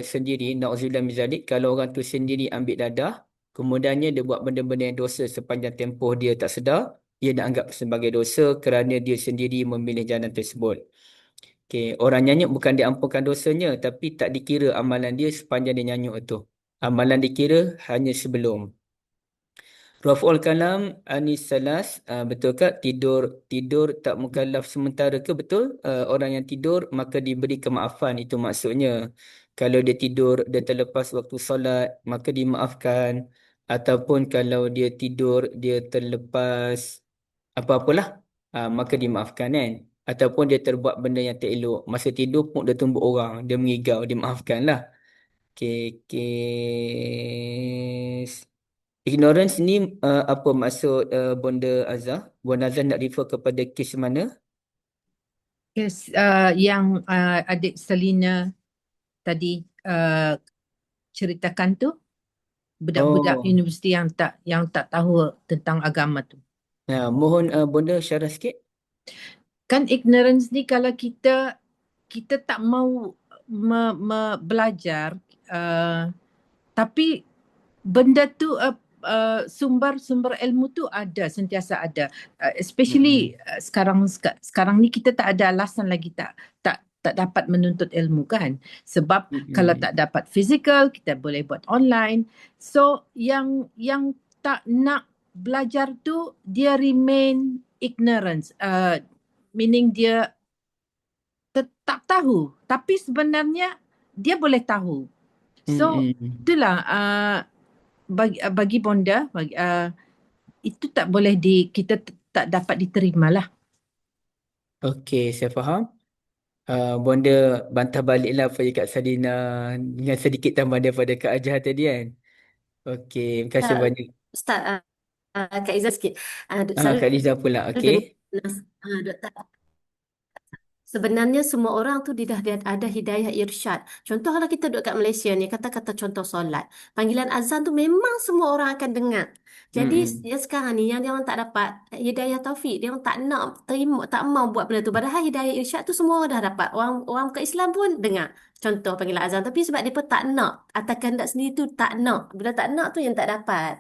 sendiri, na'udzubillah min zalik, kalau orang tu sendiri ambil dadah, kemudiannya dia buat benda-benda yang dosa sepanjang tempoh dia tak sedar, ia dianggap sebagai dosa kerana dia sendiri memilih jalan tersebut. Okay. Orang nyanyuk bukan diampunkan dosanya, tapi tak dikira amalan dia sepanjang dia nyanyuk tu. Amalan dikira hanya sebelum. Raf'ul kalam anis salas, betul ke? Tidur tak mukallaf sementara ke? Betul. Orang yang tidur maka diberi kemaafan, itu maksudnya. Kalau dia tidur, dia terlepas waktu solat, maka dimaafkan. Ataupun kalau dia tidur, dia terlepas apa-apalah, maka dimaafkan kan. Ataupun dia terbuat benda yang tak elok. Masa tidur pun dia tumbuk orang, dia mengigau, dimaafkan lah. Okay, okay. Ignorance ni apa maksud Bonda Azhar? Bonda Azhar nak refer kepada kes mana? Yes, yang adik Selina tadi ceritakan tu, budak-budak Oh, universiti yang tak tahu tentang agama tu. mohon Bonda syarah sikit. Kan ignorance ni kalau kita tak mau belajar, tapi benda tu sumber ilmu tu sentiasa ada. Especially sekarang ni kita tak ada alasan lagi tak dapat menuntut ilmu kan. Sebab kalau tak dapat physical, kita boleh buat online. So yang tak nak belajar tu, dia remain ignorance. Meaning dia tak tahu, tapi sebenarnya dia boleh tahu. So itulah bagi Bonda, itu tak boleh kita tak dapat diterima lah. Okey, saya faham. Bonda bantah baliklah apa yang Kak Salina dengan sedikit tambah daripada Kak Ajah tadi kan. Okey, terima kasih banyak. Ustaz, Kak Izzah sikit. Selalu Kak Liza pula, dengar, okey. Doktor, sebenarnya semua orang tu dia dah ada hidayah irsyad. Contoh kalau kita duduk kat Malaysia ni, kata-kata contoh solat. Panggilan azan tu memang semua orang akan dengar. Jadi yang sekarang ni yang dia orang tak dapat hidayah taufik, dia orang tak nak terima, tak mau buat benda tu. Padahal hidayah irsyad tu semua orang dah dapat. Orang ke Islam pun dengar. Contoh panggilan azan, tapi sebab dia pun tak nak, atas kehendak sendiri tu tak nak. Bila tak nak tu yang tak dapat.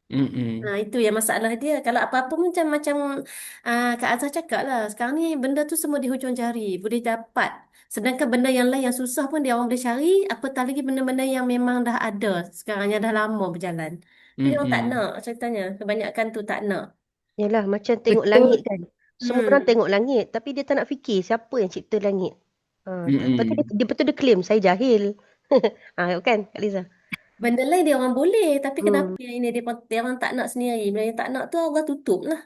Itu yang masalah dia. Kalau apa-apa pun macam Kak Azhar cakap lah. Sekarang ni benda tu semua di hujung jari. Boleh dapat. Sedangkan benda yang lain yang susah pun dia orang boleh cari. Apatah lagi benda-benda yang memang dah ada. Sekarang yang dah lama berjalan. Dia orang tak nak ceritanya. Kebanyakan tu tak nak. Yalah, macam tengok Betul. langit kan. Semua orang tengok langit, tapi dia tak nak fikir siapa yang cipta langit. Lepas tu dia claim, saya jahil. Kan, Kak Liza? Benda lain dia orang boleh. Tapi kenapa yang ini dia orang tak nak sendiri. Benda yang tak nak tu Allah tutup lah.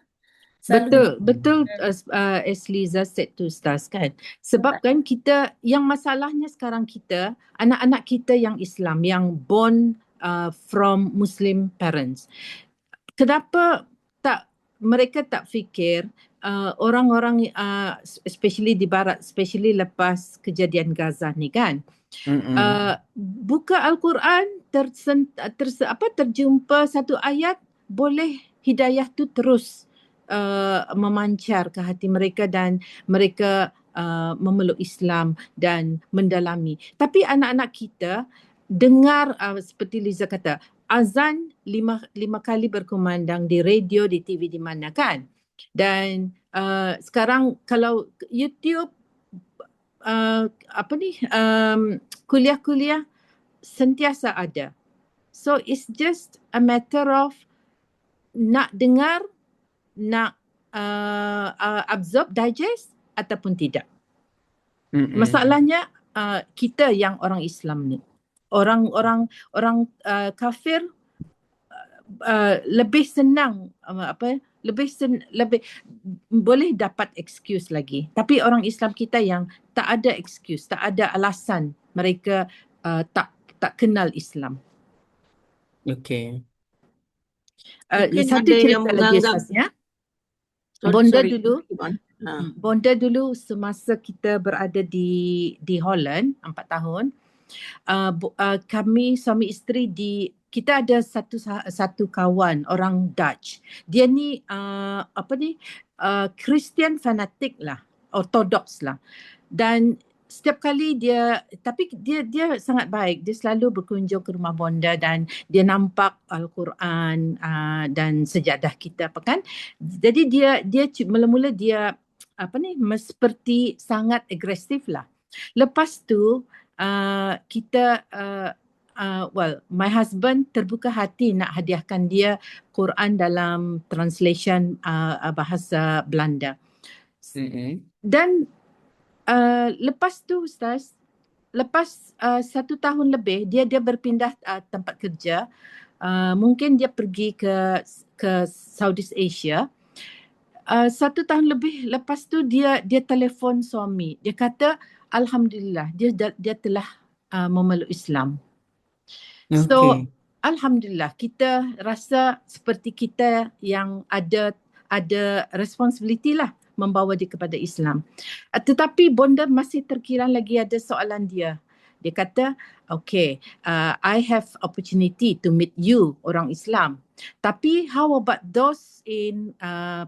Selalu Betul as Liza said to Ustaz kan. Sebab kan kita, yang masalahnya sekarang kita, anak-anak kita yang Islam, yang born from Muslim parents. Kenapa mereka tak fikir orang-orang especially di barat, especially lepas kejadian Gaza ni kan. Buka Al-Quran, terjumpa satu ayat, boleh hidayah tu terus memancar ke hati mereka dan mereka memeluk Islam dan mendalami. Tapi anak-anak kita dengar seperti Liza kata, azan lima kali berkumandang di radio, di TV, di mana kan. Dan sekarang kalau YouTube kuliah-kuliah sentiasa ada. So it's just a matter of nak dengar, nak absorb, digest ataupun tidak. Masalahnya kita yang orang Islam ni, orang kafir lebih senang lebih boleh dapat excuse lagi. Tapi orang Islam kita yang tak ada excuse, tak ada alasan, mereka tak kenal Islam. Okey. Mungkin Satu ada yang cerita lagi menganggap, Ustaz ya. sorry, Bonda sorry. dulu, Iman. Bonda dulu semasa kita berada di Holland 4 tahun, kami suami isteri kita ada satu kawan orang Dutch. Dia ni Christian fanatik lah, ortodoks lah. Dan setiap kali tapi dia sangat baik. Dia selalu berkunjung ke rumah Bonda dan dia nampak Al-Quran dan sejadah kita apa kan. Jadi dia mula-mula dia seperti sangat agresif lah. Lepas tu kita my husband terbuka hati nak hadiahkan dia Quran dalam translation bahasa Belanda. Dan lepas tu Ustaz, lepas 1 tahun lebih dia berpindah tempat kerja. Mungkin dia pergi ke Southeast Asia. 1 tahun lebih lepas tu dia telefon suami. Dia kata alhamdulillah dia telah memeluk Islam. So alhamdulillah, kita rasa seperti kita yang ada responsibility lah membawa dia kepada Islam. Tetapi Bonda masih terkira lagi ada soalan dia. Dia kata, okay, I have opportunity to meet you, orang Islam. Tapi how about those in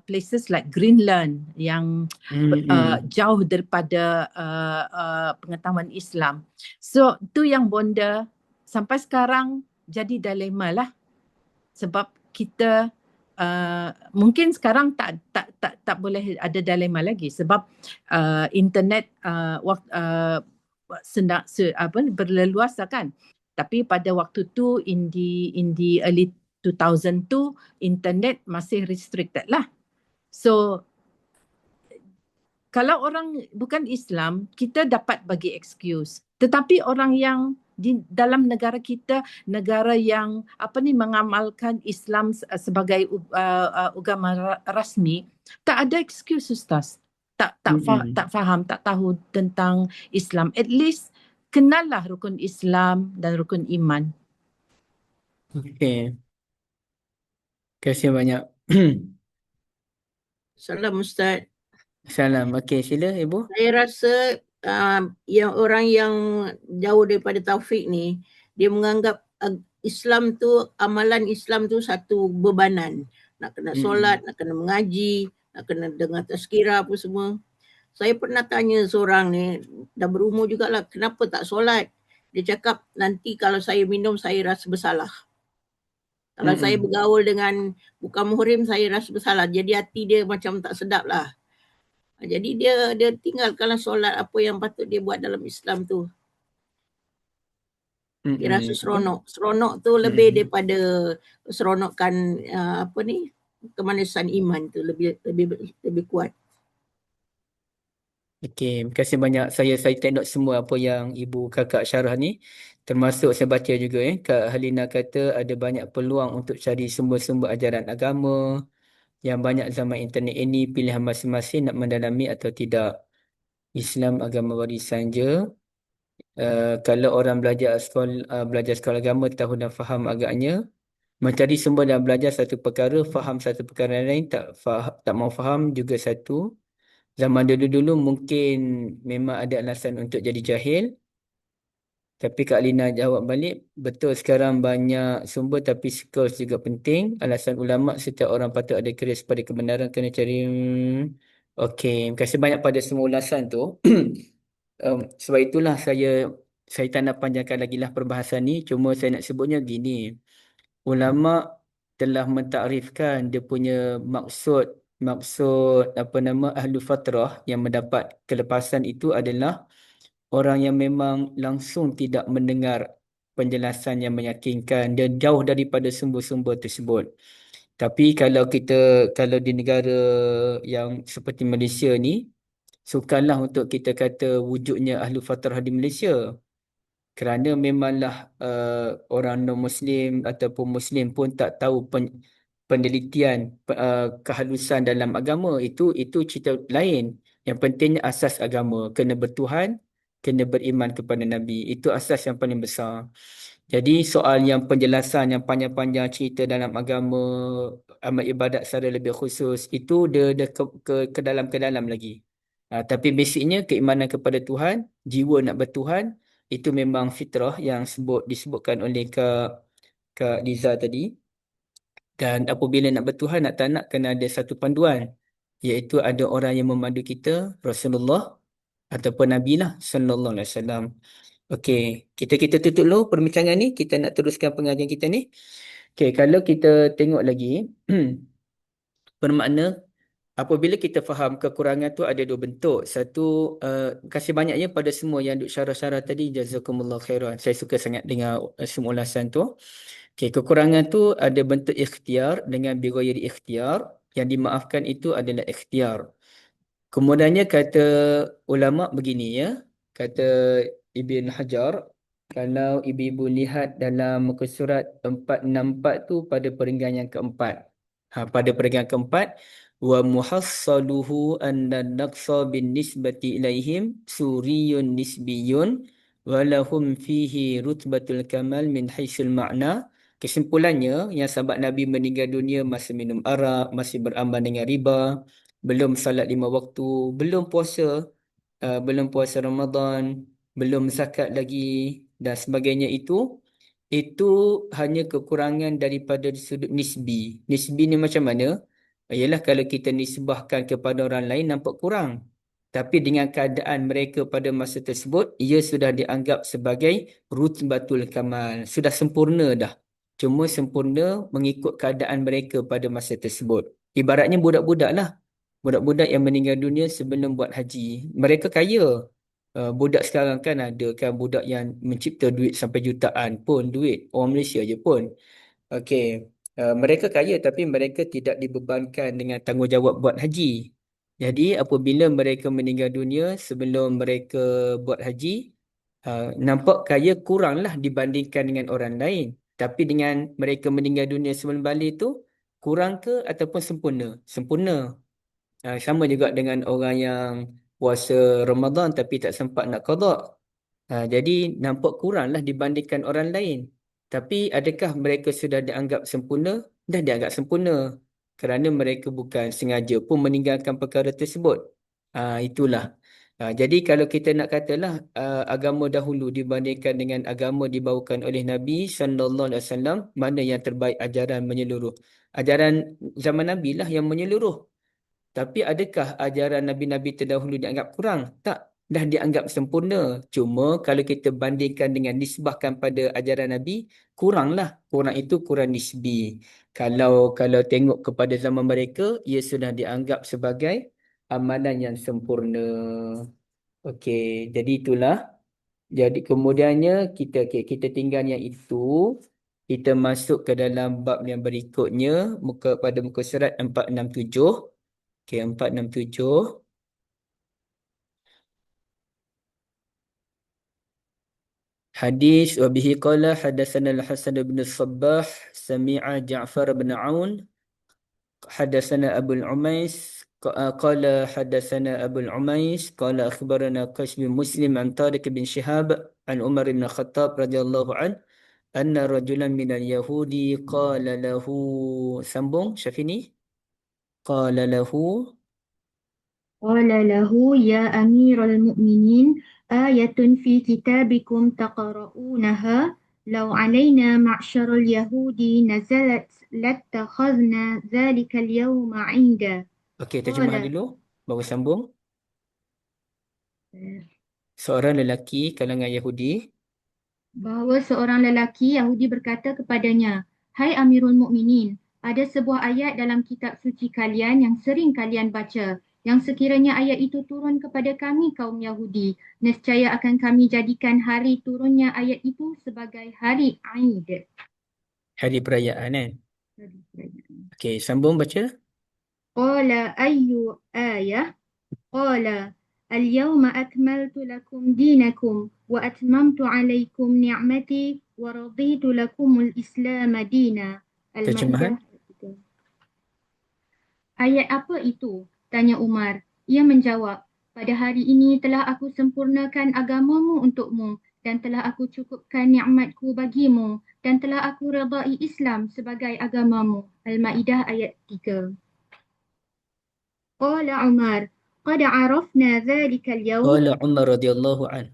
places like Greenland yang jauh daripada pengetahuan Islam. So tu yang Bonda sampai sekarang jadi dilema lah. Sebab kita mungkin sekarang tak boleh ada dilema lagi sebab internet berleluasa kan. Tapi pada waktu tu in the early 2000 tu internet masih restricted lah. So kalau orang bukan Islam, kita dapat bagi excuse. Tetapi orang yang di dalam negara kita, negara yang mengamalkan Islam sebagai agama rasmi, tak ada excuse Ustaz. Tak faham, tak tahu tentang Islam. At least kenallah rukun Islam dan rukun iman. Okey. Terima kasih banyak. Salam Ustaz. Salam. Okey, sila Ibu. Saya rasa yang orang yang jauh daripada taufik ni, dia menganggap Islam tu, amalan Islam tu satu bebanan. Nak kena solat, nak kena mengaji, nak kena dengar tazkirah apa semua. Saya pernah tanya seorang ni, dah berumur jugalah, kenapa tak solat? Dia cakap, nanti kalau saya minum, saya rasa bersalah. Kalau saya bergaul dengan bukan muhrim, saya rasa bersalah. Jadi hati dia macam tak sedap lah. Jadi dia tinggalkanlah solat apa yang patut dia buat dalam Islam tu. Dia rasa seronok. Seronok tu lebih daripada seronokkan kemanisan iman tu lebih kuat. Okey, terima kasih banyak. Saya take note semua apa yang Ibu Kakak syarah ni. Termasuk saya baca juga Kak Halina kata ada banyak peluang untuk cari sumber-sumber ajaran agama. Yang banyak zaman internet ini pilihan masing-masing nak mendalami atau tidak. Islam agama warisan je. Kalau orang belajar sekolah agama tahu dan faham agaknya, mencari sumber dan belajar satu perkara, faham satu perkara lain, tak mau faham juga satu. Zaman dulu-dulu mungkin memang ada alasan untuk jadi jahil. Tapi Kak Lina jawab balik, betul sekarang banyak sumber tapi skills juga penting. Alasan ulama' setiap orang patut ada keris pada kebenaran kena cari. Okey, terima kasih banyak pada semua ulasan tu. Sebab itulah saya tak nak panjangkan lagi lah perbahasan ni. Cuma saya nak sebutnya gini. Ulama' telah mentakrifkan dia punya maksud ahlu fatrah yang mendapat kelepasan itu adalah orang yang memang langsung tidak mendengar penjelasan yang meyakinkan dan jauh daripada sumber-sumber tersebut. Tapi kalau di negara yang seperti Malaysia ni, sukarlah untuk kita kata wujudnya ahlu fatrah di Malaysia. Kerana memanglah orang non-Muslim ataupun Muslim pun tak tahu penelitian kehalusan dalam agama. Itu cerita lain. Yang pentingnya asas agama. Kena bertuhan, kena beriman kepada Nabi. Itu asas yang paling besar. Jadi soal yang penjelasan yang panjang-panjang cerita dalam agama, amal ibadat secara lebih khusus, itu dia ke dalam lagi. Tapi basicnya keimanan kepada Tuhan, jiwa nak bertuhan, itu memang fitrah yang disebutkan oleh Kak Liza tadi. Dan apabila nak bertuhan, nak tak nak, kena ada satu panduan, iaitu ada orang yang memandu kita, Rasulullah ataupun Nabi lah, sallallahu alaihi wasallam. Okey, kita tutup dulu perbincangan ni. Kita nak teruskan pengajian kita ni. Okey, kalau kita tengok lagi, bermakna apabila kita faham kekurangan tu ada dua bentuk. Satu, kasih banyaknya pada semua yang duk syarah-syarah tadi. Jazakumullah khairan. Saya suka sangat dengar semua ulasan tu. Okey, kekurangan tu ada bentuk ikhtiar dengan bighairi ikhtiar. Yang dimaafkan itu adalah ikhtiar. Kemudiannya kata ulama begini ya. Kata Ibn Hajar, kalau ibu-ibu lihat dalam muka surat 464 tu pada perenggan yang keempat. Pada perenggan keempat, wa muhassaluhu anna naqsa bin nisbati ilaihim suriyun nisbiyun walahum fihi rutbatul kamal min haisul ma'na. Kesimpulannya, yang sahabat Nabi meninggal dunia masih minum arak, masih beramal dengan riba, belum salat 5 waktu, belum puasa Ramadan, belum zakat lagi dan sebagainya, itu hanya kekurangan daripada sudut nisbi. Nisbi ni macam mana? Ialah kalau kita nisbahkan kepada orang lain nampak kurang. Tapi dengan keadaan mereka pada masa tersebut, ia sudah dianggap sebagai rutbatul kamal. Sudah sempurna dah. Cuma sempurna mengikut keadaan mereka pada masa tersebut. Ibaratnya budak-budak lah. Budak-budak yang meninggal dunia sebelum buat haji. Mereka kaya. Budak sekarang kan ada kan budak yang mencipta duit sampai jutaan pun duit. Orang Malaysia je pun. Okey. Mereka kaya tapi mereka tidak dibebankan dengan tanggungjawab buat haji. Jadi apabila mereka meninggal dunia sebelum mereka buat haji, nampak kaya kuranglah dibandingkan dengan orang lain. Tapi dengan mereka meninggal dunia sebelum balik tu, kurang ke ataupun sempurna? Sempurna. Sama juga dengan orang yang puasa Ramadan tapi tak sempat nak qada. Jadi nampak kuranglah dibandingkan orang lain. Tapi adakah mereka sudah dianggap sempurna? Dah dianggap sempurna. Kerana mereka bukan sengaja pun meninggalkan perkara tersebut. Itulah. Jadi kalau kita nak katalah agama dahulu dibandingkan dengan agama dibawakan oleh Nabi SAW, mana yang terbaik ajaran menyeluruh? Ajaran zaman Nabi lah yang menyeluruh. Tapi adakah ajaran Nabi-Nabi terdahulu dianggap kurang? Tak, dah dianggap sempurna. Cuma kalau kita bandingkan dengan nisbahkan pada ajaran Nabi, kuranglah. Kurang itu kurang nisbi. Kalau tengok kepada zaman mereka, ia sudah dianggap sebagai amalan yang sempurna. Okey, jadi itulah. Jadi kemudiannya kita tinggal yang itu. Kita masuk ke dalam bab yang berikutnya, pada muka surat 467. Okey, 467. Hadis wa bihi qala hadatsana al-Hasan bin Sabbah sami'a Ja'far bin Aun hadatsana Abu al-Umais qala hadatsana Abu al-Umais qala akhbarana Qais bin Muslim an Tariq bin Shihab an Umar bin Khattab radhiyallahu an anna rajulan min al-yahudi qala lahu, sambung Syafini, qala lahu قال له يا أمير المؤمنين آية في كتابكم تقرؤونها لو علينا معشر اليهود نزلت لاتخذنا ذلك اليوم عيدا. Okey, terjemahan dulu baru sambung. Seorang lelaki kalangan Yahudi Bahawa seorang lelaki Yahudi berkata kepadanya, Hai Amirul Mukminin, ada sebuah ayat dalam kitab suci kalian yang sering kalian baca, yang sekiranya ayat itu turun kepada kami kaum Yahudi, nescaya akan kami jadikan hari turunnya ayat itu sebagai hari Aid. hari perayaan kan? Hari perayaan. Okey, sambung baca. Qala ayyu ayah? Qala al-yawma akmaltu lakum dinakum wa atmamtu alaykum ni'mati wa raditu lakumul Islam dina. Terjemahan. Al-Maidah. Ayat apa itu? Tanya Umar. Ia menjawab, pada hari ini telah aku sempurnakan agamamu untukmu dan telah aku cukupkan nikmatku bagimu dan telah aku redai Islam sebagai agamamu. Al-Maidah ayat 3. Qala Umar, qad arafna dhalika al-yawm. Qala Umar radhiyallahu an.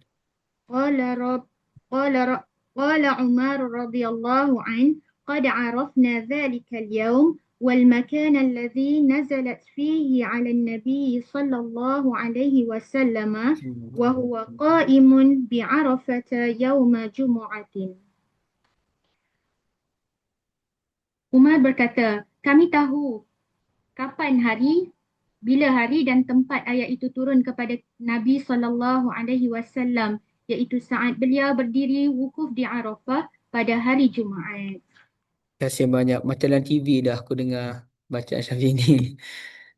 Qala Rabb, qala Rabb, qala Umar radhiyallahu an, qad arafna dhalika al-yawm والمكان الذي نزلت فيه على النبي صلى الله عليه وسلم وهو قائم بعرفة يوم جمعة. Umar berkata, kami tahu kapan hari, bila hari dan tempat ayat itu turun kepada Nabi SAW, iaitu saat beliau berdiri wukuf di Arafah pada hari Jumaat. Terima kasih banyak. Macam dalam TV dah aku dengar bacaan Syafini.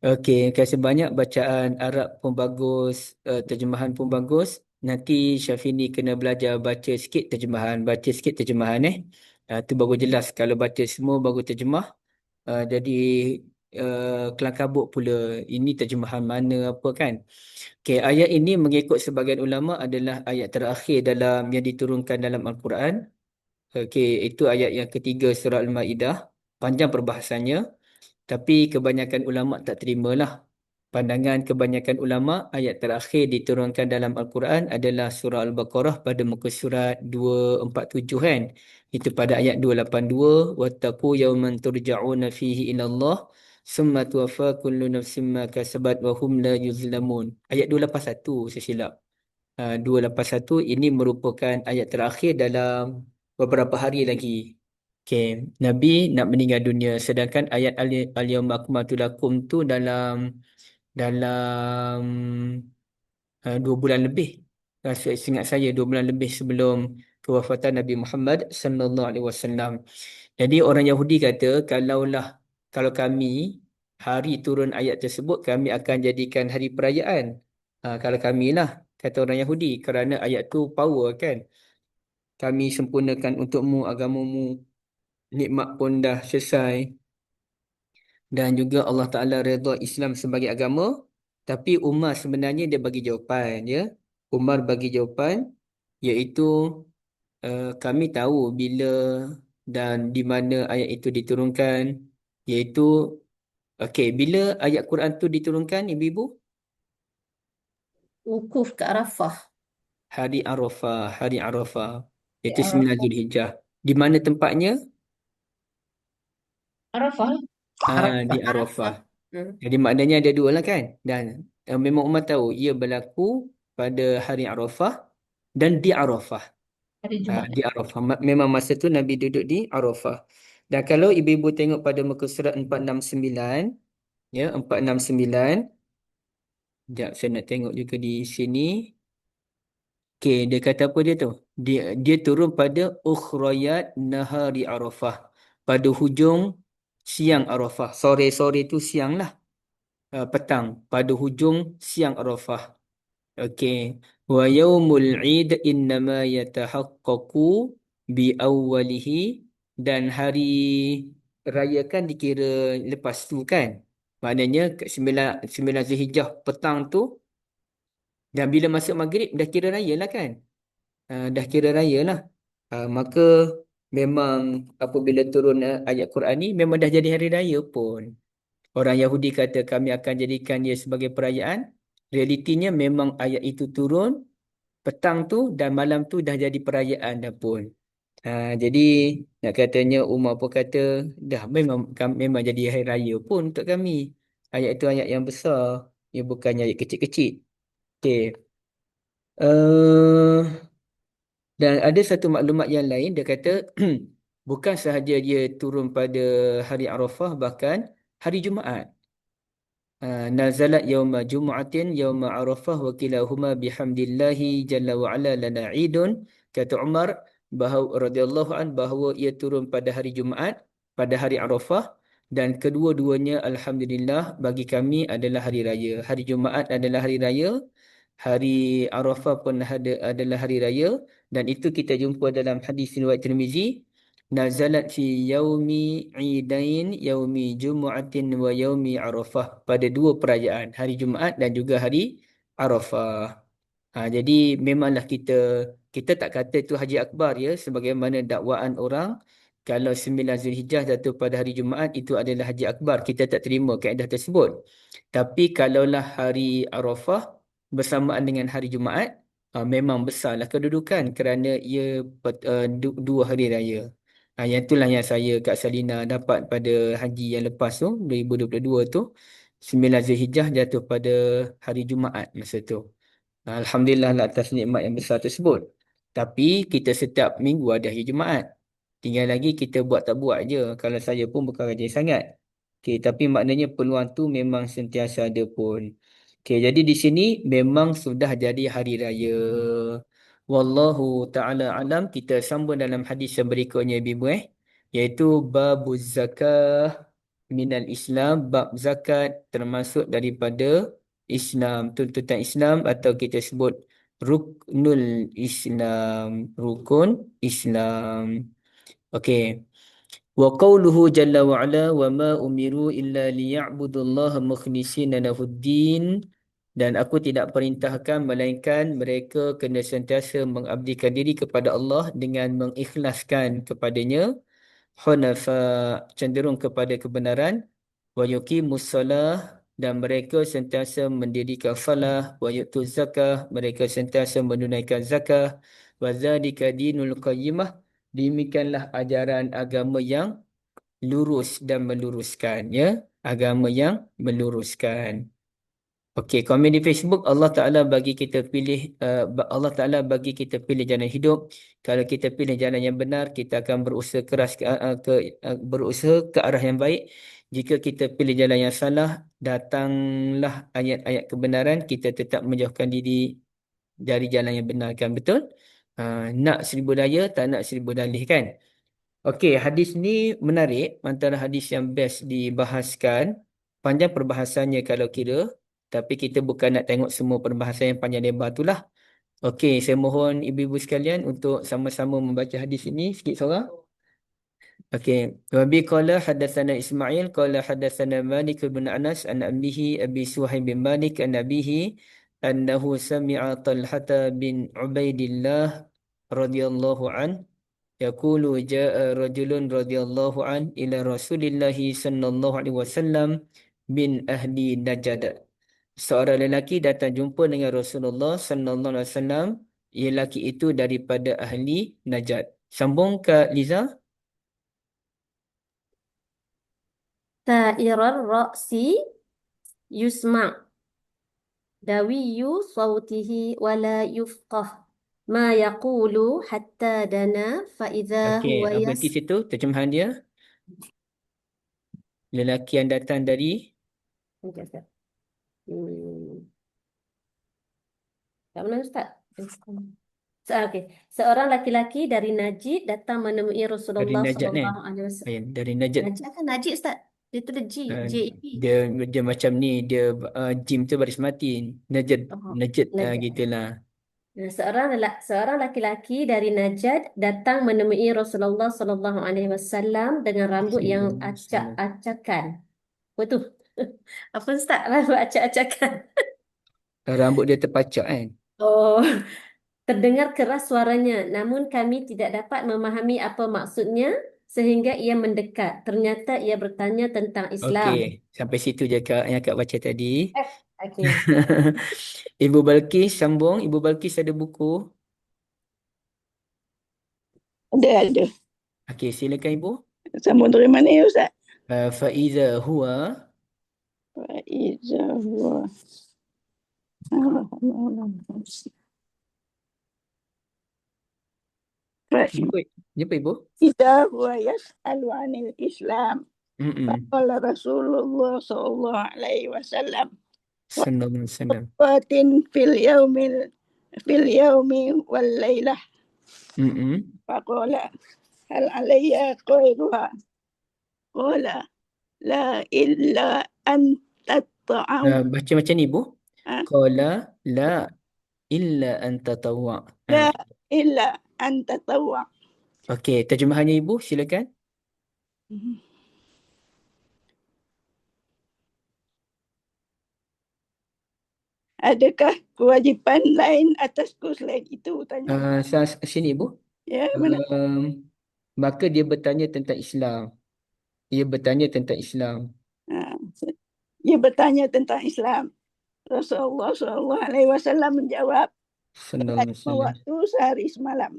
Okey, terima kasih banyak. Bacaan Arab pun bagus, terjemahan pun bagus. Nanti Syafini kena belajar baca sikit terjemahan. Baca sikit terjemahan tu baru jelas. Kalau baca semua baru terjemah. Jadi kelang kabut pula. Ini terjemahan mana apa kan. Okey, ayat ini mengikut sebagian ulama adalah ayat terakhir dalam yang diturunkan dalam Al-Quran. Okey, itu ayat yang ketiga surah Al-Maidah. Panjang perbahasannya. Tapi kebanyakan ulama tak terimalah. Pandangan kebanyakan ulama, ayat terakhir diturunkan dalam Al-Quran adalah surah Al-Baqarah pada muka surat 247 kan. Itu pada ayat 282. Wattaqu yawman turja'una fihi ilallah. Summa tuwaffa kullu nafsin ma kasabat wa hum la yuzlamun. Ayat 281 saya silap. 281 ini merupakan ayat terakhir dalam beberapa hari lagi. Okay. Nabi nak meninggal dunia. Sedangkan ayat al-yawma akmaltu lakum tu dalam 2 bulan lebih. Seingat saya 2 bulan lebih sebelum kewafatan Nabi Muhammad sallallahu alaihi wasallam. Jadi orang Yahudi kata kalau kami hari turun ayat tersebut kami akan jadikan hari perayaan. Kalau kami lah kata orang Yahudi kerana ayat tu power kan. Kami sempurnakan untukmu agamamu. Nikmat pun dah selesai. Dan juga Allah Ta'ala redha Islam sebagai agama. Tapi Umar sebenarnya dia bagi jawapan. Ya? Umar bagi jawapan iaitu kami tahu bila dan di mana ayat itu diturunkan. Iaitu, bila ayat Quran tu diturunkan ibu-ibu? Wukuf ke Arafah. Hari Arafah. Iaitu 9 Arafah. Zulhijjah. Di mana tempatnya? Arafah. Di Arafah. Jadi maknanya ada dua lah kan. Dan memang Umar tahu ia berlaku pada hari Arafah dan di Arafah. Hari Jumaat. Di Arafah. Memang masa tu Nabi duduk di Arafah. Dan kalau ibu-ibu tengok pada muka surat 469, ya 469. Sekejap saya nak tengok juga di sini. Okey, dia kata apa dia tu? Dia turun pada ukhrayat nahari Arafah. Pada hujung siang Arafah. Sore-sore tu siang lah. Petang. Pada hujung siang Arafah. Okey. Wa yaumul 'id innama yatahaqqaqu bi awwalihi, dan hari raya kan dikira lepas tu kan. Maknanya 9 Zulhijjah petang tu, dan bila masuk maghrib dah kira raya lah kan. Dah kira raya lah. Maka memang apabila turun ayat Quran ni memang dah jadi hari raya pun. Orang Yahudi kata kami akan jadikan ia sebagai perayaan. Realitinya memang ayat itu turun petang tu dan malam tu dah jadi perayaan dah pun. Jadi nak katanya Umar pun kata dah memang jadi hari raya pun untuk kami. Ayat itu ayat yang besar. Ia bukannya ayat kecil-kecil. Okey. Dan ada satu maklumat yang lain, dia kata bukan sahaja dia turun pada hari Arafah, bahkan hari Jumaat. Nazalat yawma jumu'atin yawma Arafah wa kilahuma bihamdillahi jalla wa ala lana idun. Kata Umar radhiyallahu an bahawa ia turun pada hari Jumaat, pada hari Arafah, dan kedua-duanya alhamdulillah bagi kami adalah hari raya. Hari Jumaat adalah hari raya, hari Arafah pun adalah hari raya, dan itu kita jumpa dalam hadis riwayat Tirmizi. Nazalat fi yaumi idain yaumi jumu'atin wa yaumi Arafah, pada dua perayaan, hari Jumaat dan juga hari Arafah. Jadi memanglah kita kita tak kata itu Haji Akbar ya, sebagaimana dakwaan orang. Kalau 9 Zulhijjah jatuh pada hari Jumaat, itu adalah Haji Akbar. Kita tak terima kaedah tersebut. Tapi kalaulah hari Arafah bersamaan dengan hari Jumaat, memang besarlah kedudukan kerana ia dua hari raya. Yang itulah yang saya Kak Salina dapat pada haji yang lepas tu, 2022 tu. 9 Zulhijjah jatuh pada hari Jumaat masa tu. Alhamdulillah lah atas nikmat yang besar tersebut. Tapi kita setiap minggu ada hari Jumaat. Tinggal lagi kita buat tak buat je. Kalau saya pun bukan rajin sangat. Okay, tapi maknanya peluang tu memang sentiasa ada pun. Okay, jadi di sini memang sudah jadi hari raya. Wallahu ta'ala alam. Kita sambung dalam hadis yang berikutnya ibu iaitu babuz zakah minal Islam. Bab zakat termasuk daripada Islam, tuntutan Islam, atau kita sebut ruknul Islam, rukun Islam. Okey. Wa qawluhu jalla wa ala wa ma umiru illa liya'budullaha mukhlishina lahuddin, dan aku tidak perintahkan melainkan mereka kena sentiasa mengabdikan diri kepada Allah dengan mengikhlaskan kepadanya, hunafa, cenderung kepada kebenaran, wa yuqimus salah, dan mereka sentiasa mendirikan salah, wa yutuz zakah, mereka sentiasa menunaikan zakah, wa dzalika dinul qayyimah, demikianlah ajaran agama yang lurus dan meluruskan, ya, agama yang meluruskan. Okey, komen di Facebook, Allah Ta'ala bagi kita pilih, Allah Ta'ala bagi kita pilih jalan hidup. Kalau kita pilih jalan yang benar, kita akan berusaha keras berusaha ke arah yang baik. Jika kita pilih jalan yang salah, datanglah ayat-ayat kebenaran, kita tetap menjauhkan diri dari jalan yang benar, kan? Betul? Nak 1000 daya, tak nak 1000 dalih, kan? Okey, hadis ni menarik. Antara hadis yang best dibahaskan. Panjang perbahasannya kalau kira. Tapi kita bukan nak tengok semua perbahasan yang panjang lebar tu lah. Okey, saya mohon ibu-ibu sekalian untuk sama-sama membaca hadis ini sikit seorang. Okey. Wabi qala hadatsana Ismail qala hadatsana Malik bin Anas an abihi Abi Suhaib bin Malik an abihi annahu sami'a Talhata bin Ubaidillah radhiyallahu an yaqulu jaa rajulun radhiyallahu an ila Rasulillah sallallahu alaihi wasallam min ahli Najd. Seorang lelaki datang jumpa dengan Rasulullah sallallahu alaihi wasallam. Lelaki itu daripada ahli Najd. Sambung ke Liza. Ta'irar ra'si yusma' dawiyu sawtihi wala yufqah ma yaqulu hatta dana fa idza Okey, huwa berhenti situ terjemahan dia. Lelaki yang datang dari kat mana Ustaz? Okey. Seorang laki-laki dari Najd datang menemui dari Rasulullah Najd ni. sallallahu alaihi wasallam. Dari Najd. Najd kan Najd Ustaz. Dia tu J, J-E-P. Dia macam ni, dia Jim tu baris mati. Najd, Oh, Najd Najd. gitulah. Seorang laki-laki dari Najd datang menemui Rasulullah sallallahu alaihi wasallam dengan rambut yang acak-acakan. Apa tu? Apa Ustaz? Rambut acak-acakan. Rambut dia terpacak kan. Oh, terdengar keras suaranya, namun kami tidak dapat memahami apa maksudnya sehingga ia mendekat. Ternyata ia bertanya tentang Islam. Okey, sampai situ je Kak yang Kak baca tadi. Okey. Ibu Balkis sambung. Ibu Balkis ada buku? Ada. Okey, silakan Ibu. Sambung dari mana ya Ustaz? Faiza huwa. Faiza huwa. Jumpa Ibu. Faiza huwa yas'alu 'anil Islam. Faqala Rasulullah sallallahu alaihi wasallam. Sallallahu alaihi wasallam. Watin fil yaumi wal lailah. Faqala hal alayya qairuha. Qala la illa an tata'am. Baca macam ni Ibu. Qala la illa an tatawwa. La illa an tatawwa. Okey, terjemahannya Ibu silakan. Adakah kewajipan lain atasku selain itu? Tanya. Sini Ibu. Ya, mana? Maka dia bertanya tentang Islam. Dia bertanya tentang Islam. Dia bertanya tentang Islam. Rasulullah SAW menjawab, Sallallahu alaihi wasallam. waktu sehari semalam.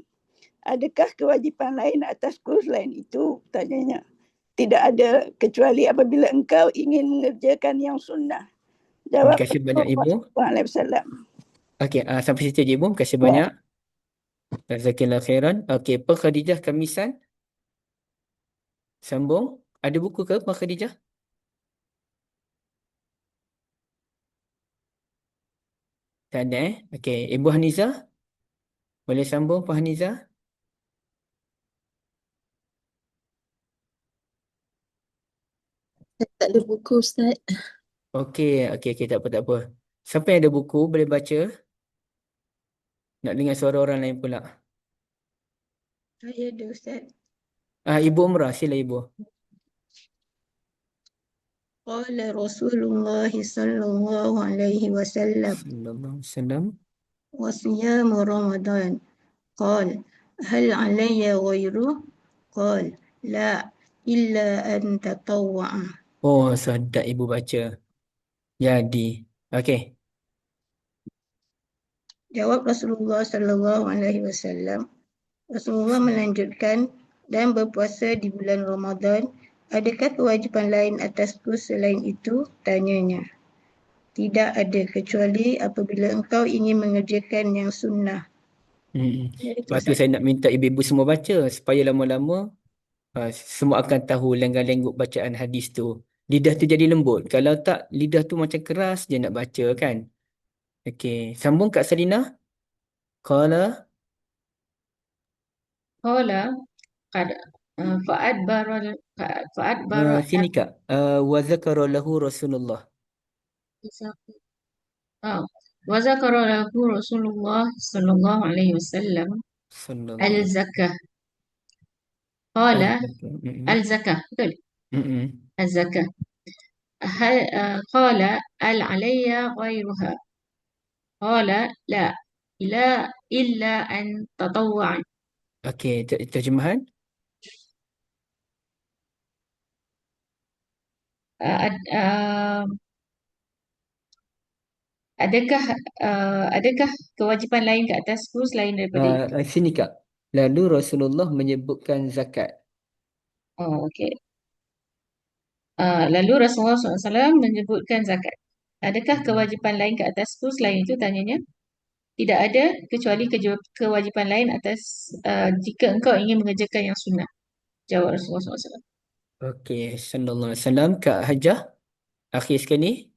Adakah kewajipan lain atasku selain itu? Tanyanya. Tidak ada kecuali apabila engkau ingin mengerjakan yang sunnah. Terima Jawab kasih banyak Ibu. Rasulullah. Okey, sampai situ je Ibu. Terima kasih banyak. Jazakillah khairan. Okey, Pak Khadijah Kamisan. Sambung. Ada buku ke Pak Khadijah? Tak ada Okey, Ibu Hanizah. Boleh sambung Pak Hanizah? Tak ada buku Ustaz. Okey, tak apa, tak apa. Siapa yang ada buku boleh baca? Nak dengar suara orang lain pula. Saya ada Ustaz. Ibu Umrah, sila Ibu. Qala Rasulullah sallallahu alaihi wasallam Sallallahu alaihi wasallam. wa siyamu Ramadan. Qal hal alayya ghayruh? Qal la illa an tatawwa'a. Oh, sedap Ibu baca. Jadi, okey. Jawab Rasulullah sallallahu alaihi wasallam. Rasulullah melanjutkan, dan berpuasa di bulan Ramadan, adakah kewajipan lain atasku selain itu? Tanyanya. Tidak ada kecuali apabila engkau ingin mengerjakan yang sunnah. Lepas tu saya nak minta ibu-ibu semua baca supaya lama-lama semua akan tahu lenggang-lengguk bacaan hadis tu. Lidah tu jadi lembut. Kalau tak, lidah tu macam keras je nak baca kan. Okey, sambung Kak Salina. Qala qad fa'adbara sini Kak. Wa zakara lahu Rasulullah. wa zakara lahu Rasulullah sallallahu alaihi wasallam Sallallahu al-zakah. Qala al-zakah, betul? Al-zakah. Qala hal alayya ghayruha? Qala la illa an tatawwa'. Okey, terjemahan. Adakah kewajipan lain ke atasku selain daripada itu? Sini Kak. Lalu Rasulullah menyebutkan zakat. Okey. Lalu Rasulullah SAW menyebutkan zakat. Adakah kewajipan lain ke atasku selain itu? Tanyanya. Tidak ada kecuali kewajipan lain atas jika engkau ingin mengerjakan yang sunnah. Jawab Rasulullah SAW. Okey, sallallahu alaihi wasallam. Kak Hajah, akhir sekali.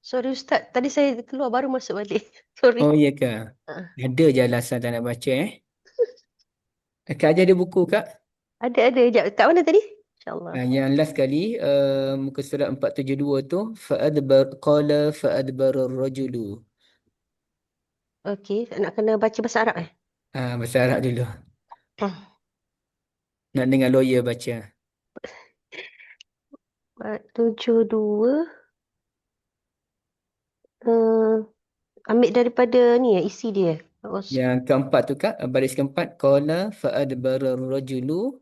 Sorry Ustaz, tadi saya keluar baru masuk balik. Sorry. Oh, ya ke? Ah. Ada je alasan tak nak baca Kak Hajah ada buku Kak? Ada. Sekejap. Kat mana tadi? InsyaAllah. Yang last kali, muka surat 472 tu, fa'adbar ar-rajulu. Okey, nak kena baca bahasa Arab Bahasa Arab dulu. Nak dengar lawyer baca. 472. Ambil daripada ni isi dia. Yang keempat tu Kak, baris keempat. Qala fa'adbar ar-rajulu.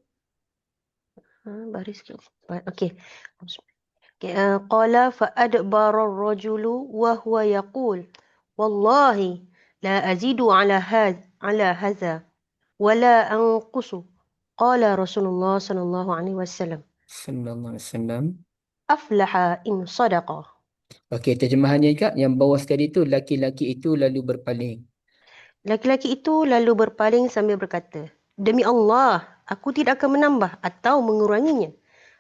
Baris keempat. Okey. Qala fa'adbara ar-rajulu wa huwa yaqul wallahi la azidu ala hadha wa la anqusu. Qala Rasulullah sallallahu alaihi wasallam. Sallallahu alaihi wasallam. Aflaha in sadaqa. Okey, terjemahannya Kak, yang bawah sekali tu, laki-laki itu lalu berpaling. Laki-laki itu lalu berpaling sambil berkata, demi Allah, aku tidak akan menambah atau menguranginya.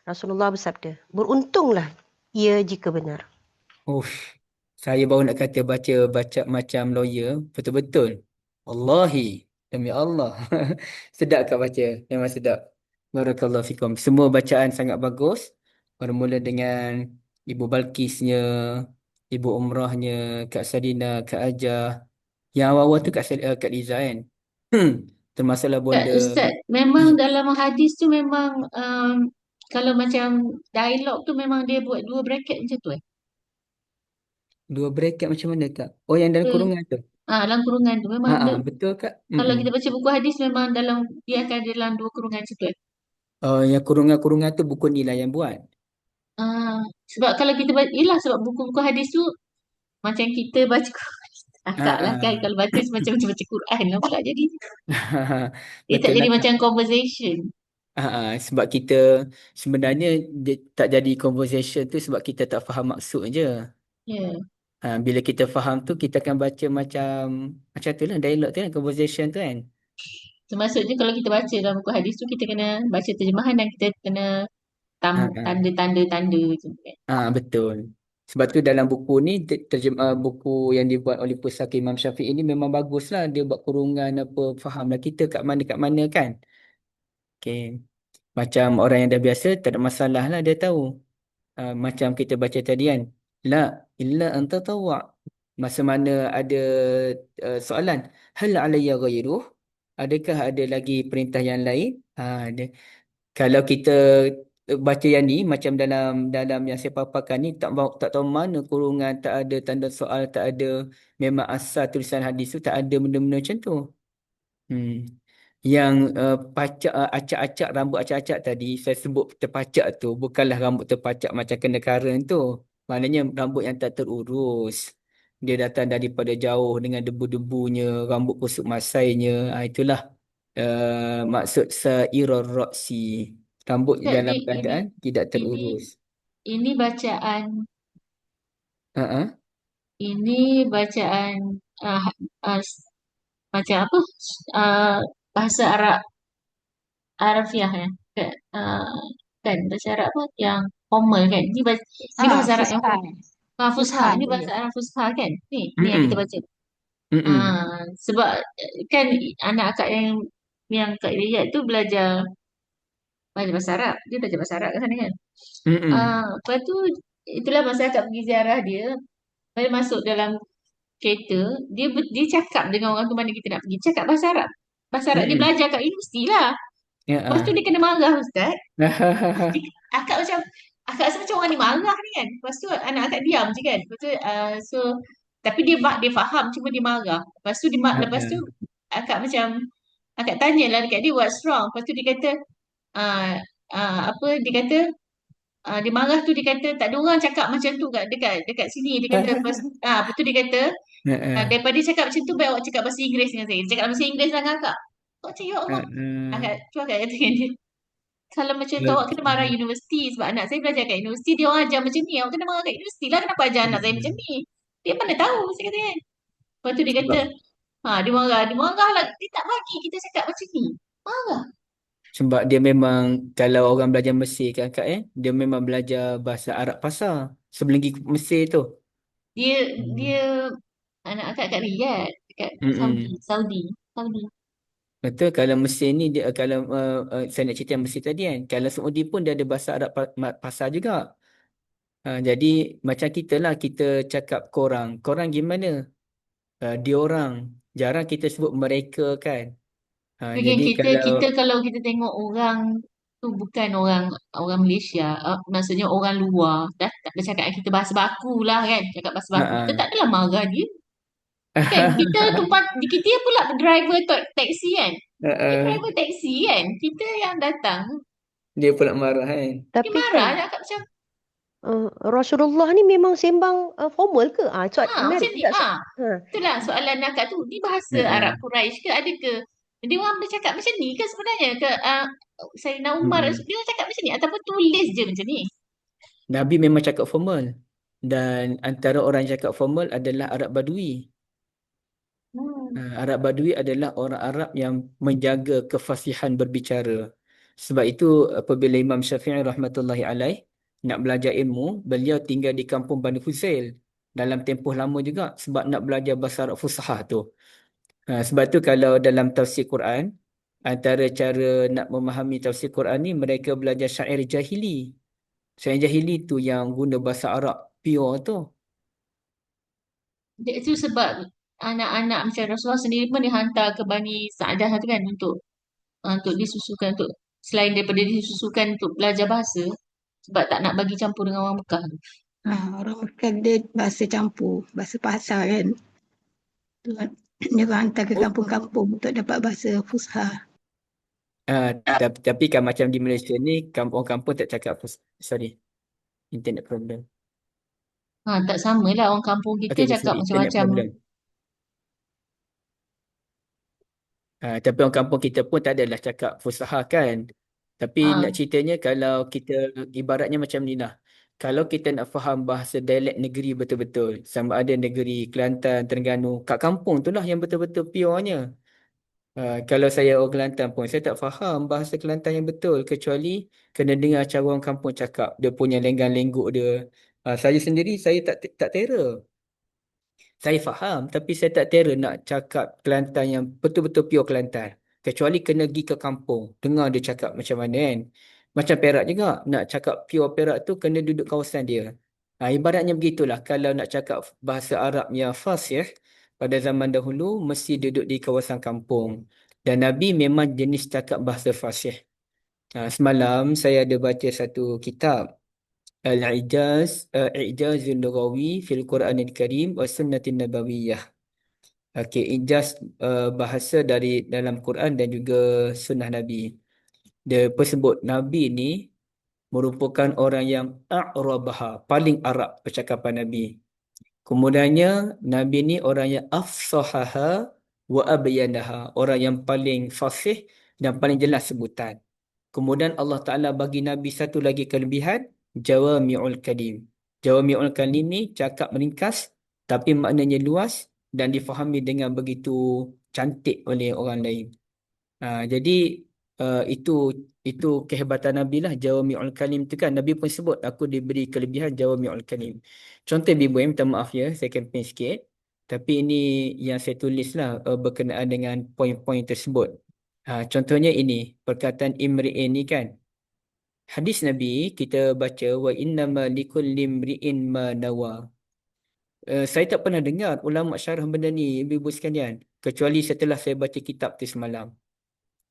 Rasulullah bersabda, beruntunglah ia jika benar. Saya baru nak kata baca macam lawyer, betul-betul. Wallahi, demi Allah. Sedap Kak baca, memang sedap. Barakallahu fikum. Semua bacaan sangat bagus. Bermula dengan Ibu Balkisnya, Ibu Umrahnya, Kak Sadina, Kak Ajah. Yang awal-awal tu Kak Liza kan. Termasuklah bonda. Ustaz, memang dalam hadis tu memang Kalau macam dialog tu memang dia buat 2 bracket macam tu eh? 2 bracket macam mana Kak? Oh, yang dalam Ke, kurungan tu. dalam kurungan tu memang Betul Kak. kalau Mm-mm. kita baca buku hadis memang dia akan dalam 2 kurungan macam tu eh? Yang kurungan-kurungan tu buku ni lah yang buat. Sebab kalau kita baca, yelah sebab buku-buku hadis tu macam kita baca akak lah kan, kalau baca macam baca Quran lah pula jadi. Dia tak Betul jadi lah Kak. macam conversation. Sebab kita sebenarnya dia tak jadi conversation tu sebab kita tak faham maksud je. Ya. Bila kita faham tu kita akan baca macam tu lah dialog tu kan, conversation tu kan. Maksudnya kalau kita baca dalam buku hadis tu kita kena baca terjemahan dan kita kena Ha, ha. tanda-tanda macam tu kan. Betul. Sebab tu dalam buku ni buku yang dibuat oleh Pusaka Imam Syafi'i ini memang bagus lah. Dia buat kurungan apa, fahamlah kita kat mana kan. Okay. Macam orang yang dah biasa tak ada masalah lah dia tahu. Macam kita baca tadi kan. La illa anta tawa. Masa mana ada soalan. Hal alayya ghairuh. Adakah ada lagi perintah yang lain? Kalau kita baca yang ni macam dalam yang saya paparkan ni tak tahu mana kurungan, tak ada tanda soal, tak ada, memang asal tulisan hadis tu tak ada benda-benda macam tu. Yang acak-acak, rambut acak-acak tadi saya sebut terpacak tu bukanlah rambut terpacak macam kena current tu. Maknanya rambut yang tak terurus. Dia datang daripada jauh dengan debu-debunya, rambut kusut masainya. Itulah maksud sairar ra'si. Rambut Tak, dalam keadaan tidak ini terurus. ini bacaan Uh-uh. ini bacaan macam apa? Bahasa Arabiah ya. Kan bahasa Arab apa yang formal kan. Ini bahasa Arab yang Fusha. formal. Fusha. Ini Fusha. bahasa Arab Fusha kan. Ni yang kita baca. Mm-mm. Sebab kan anak akak yang Kak lihat tu belajar bahasa Arab. Dia belajar bahasa Arab kat sana kan. Mm-mm. Lepas tu itulah masa akak pergi ziarah dia. Bila masuk dalam kereta, dia cakap dengan orang tu mana kita nak pergi. Cakap bahasa Arab. Bahasa Arab dia Mm-mm. belajar kat universiti lah. Ya, Lepas tu dia kena marah Ustaz. Akak rasa macam orang ni marah ni kan. Lepas tu anak akak diam je kan. Lepas tu tapi dia faham cuma dia marah. Lepas tu akak tanyalah dekat dia what's wrong. Lepas tu dia kata dia kata dia marah tu dia kata tak ada orang cakap macam tu dekat sini. Dia kata lepas tu dia kata daripada dia cakap macam tu baik awak cakap bahasa Inggeris dengan saya. Dia cakap bahasa Inggeris dengan akak. Awak cakap ya Allah. Akak kata dengan dia. Kalau macam tu awak kena marah universiti sebab anak saya belajar kat universiti dia orang ajar macam ni. Awak kena marah kat universiti lah kenapa ajar anak saya macam ni. Dia mana tahu saya kata kan. Lepas tu dia kata dia marah lah. Dia tak bagi kita cakap macam ni. Marah. Sebab dia memang kalau orang belajar Mesir kan Kak dia memang belajar bahasa Arab pasar sebelum pergi ke Mesir tu. Dia anak akak kat Riyadh dekat Saudi. Betul, kalau Mesir ni dia kalau saya nak cerita yang Mesir tadi kan, kalau Saudi pun dia ada bahasa Arab pasar juga. Jadi macam kita lah, kita cakap korang gimana? Dia orang, jarang kita sebut mereka kan. Dengan Jadi kita kalau kita tengok orang tu bukan orang Malaysia, maksudnya orang luar, dah tak bercakap dengan kita bahasa baku lah kan, cakap bahasa baku. Kita tak adalah marah dia. Kan kita pula driver taxi kan. Dia driver taxi kan. Kita yang datang. Dia pula marah kan. Tapi Dia marah lah kat macam Rasulullah ni memang sembang formal ke? macam ni. Itulah soalan akak tu. Ni bahasa Arab Quraisy ke ada ke? Dia orang bercakap macam ni ke sebenarnya ke Sayyidina Umar dia orang cakap macam ni ataupun tulis je macam ni? Nabi memang cakap formal. Dan antara orang yang cakap formal adalah Arab Badui. Arab Badui adalah orang Arab yang menjaga kefasihan berbicara. Sebab itu apabila Imam Syafi'i rahmatullahi alaih nak belajar ilmu, beliau tinggal di kampung Bani Fuzail dalam tempoh lama juga sebab nak belajar bahasa Arab Fusahah tu. Sebab tu kalau dalam tafsir Quran, antara cara nak memahami tafsir Quran ni, mereka belajar syair jahili. Syair jahili tu yang guna bahasa Arab pure tu. Itu sebab anak-anak macam Rasulullah sendiri pun dihantar ke Bani Sa'dah tu kan untuk disusukan untuk Selain daripada disusukan untuk belajar bahasa, sebab tak nak bagi campur dengan orang Mekah tu. Orang Mekah dia bahasa campur, bahasa pasar kan. Tu kan. Dia orang hantar ke kampung-kampung untuk dapat bahasa Fusha. Tapi kan macam di Malaysia ni, kampung-kampung tak cakap sorry, internet problem. Tak sama lah, orang kampung kita Okay, cakap sorry, internet macam-macam. problem. Tapi orang kampung kita pun tak adalah cakap Fusha kan. Tapi Ah. nak ceritanya kalau kita ibaratnya macam ni lah. Kalau kita nak faham bahasa dialek negeri betul-betul, sama ada negeri Kelantan, Terengganu, kat kampung tu lah yang betul-betul purenya. Kalau saya orang Kelantan pun, saya tak faham bahasa Kelantan yang betul kecuali kena dengar cara orang kampung cakap. Dia punya lenggang-lengguk dia. Saya sendiri, saya tak terror. Saya faham, tapi saya tak terror nak cakap Kelantan yang betul-betul pure Kelantan. Kecuali kena pergi ke kampung, dengar dia cakap macam mana kan. Macam Perak juga, nak cakap pure Perak tu kena duduk kawasan dia. Ibaratnya begitulah, kalau nak cakap bahasa Arab yang fasih, pada zaman dahulu mesti duduk di kawasan kampung. Dan Nabi memang jenis cakap bahasa fasih. Semalam saya ada baca satu kitab, Al-Ijazul Lughawi fil Quranil Karim wa Sunnatin Nabawiyah. Okey, ijaz bahasa dari dalam Quran dan juga sunnah Nabi. Dia persebut Nabi ni merupakan orang yang a'rabaha, paling Arab percakapan Nabi. Kemudiannya Nabi ni orang yang afsahaha wa abyanaha, orang yang paling fasih dan paling jelas sebutan. Kemudian Allah Ta'ala bagi Nabi satu lagi kelebihan, Jawami'ul Kalim. Jawami'ul Kalim ni cakap meringkas tapi maknanya luas dan difahami dengan begitu cantik oleh orang lain. Jadi itu kehebatan Nabi lah, Jawami'ul Kalim tu kan. Nabi pun sebut, aku diberi kelebihan Jawami'ul Kalim. Contoh Ibu, minta maaf ya, saya campaign sikit. Tapi ini yang saya tulis lah berkenaan dengan poin-poin tersebut. Contohnya ini, perkataan Imri'in ni kan. Hadis Nabi kita baca, wa innama likulli imri'in ma nawa. Saya tak pernah dengar ulama syarah benda ni, ibu-ibu sekalian. Kecuali setelah saya baca kitab tu semalam.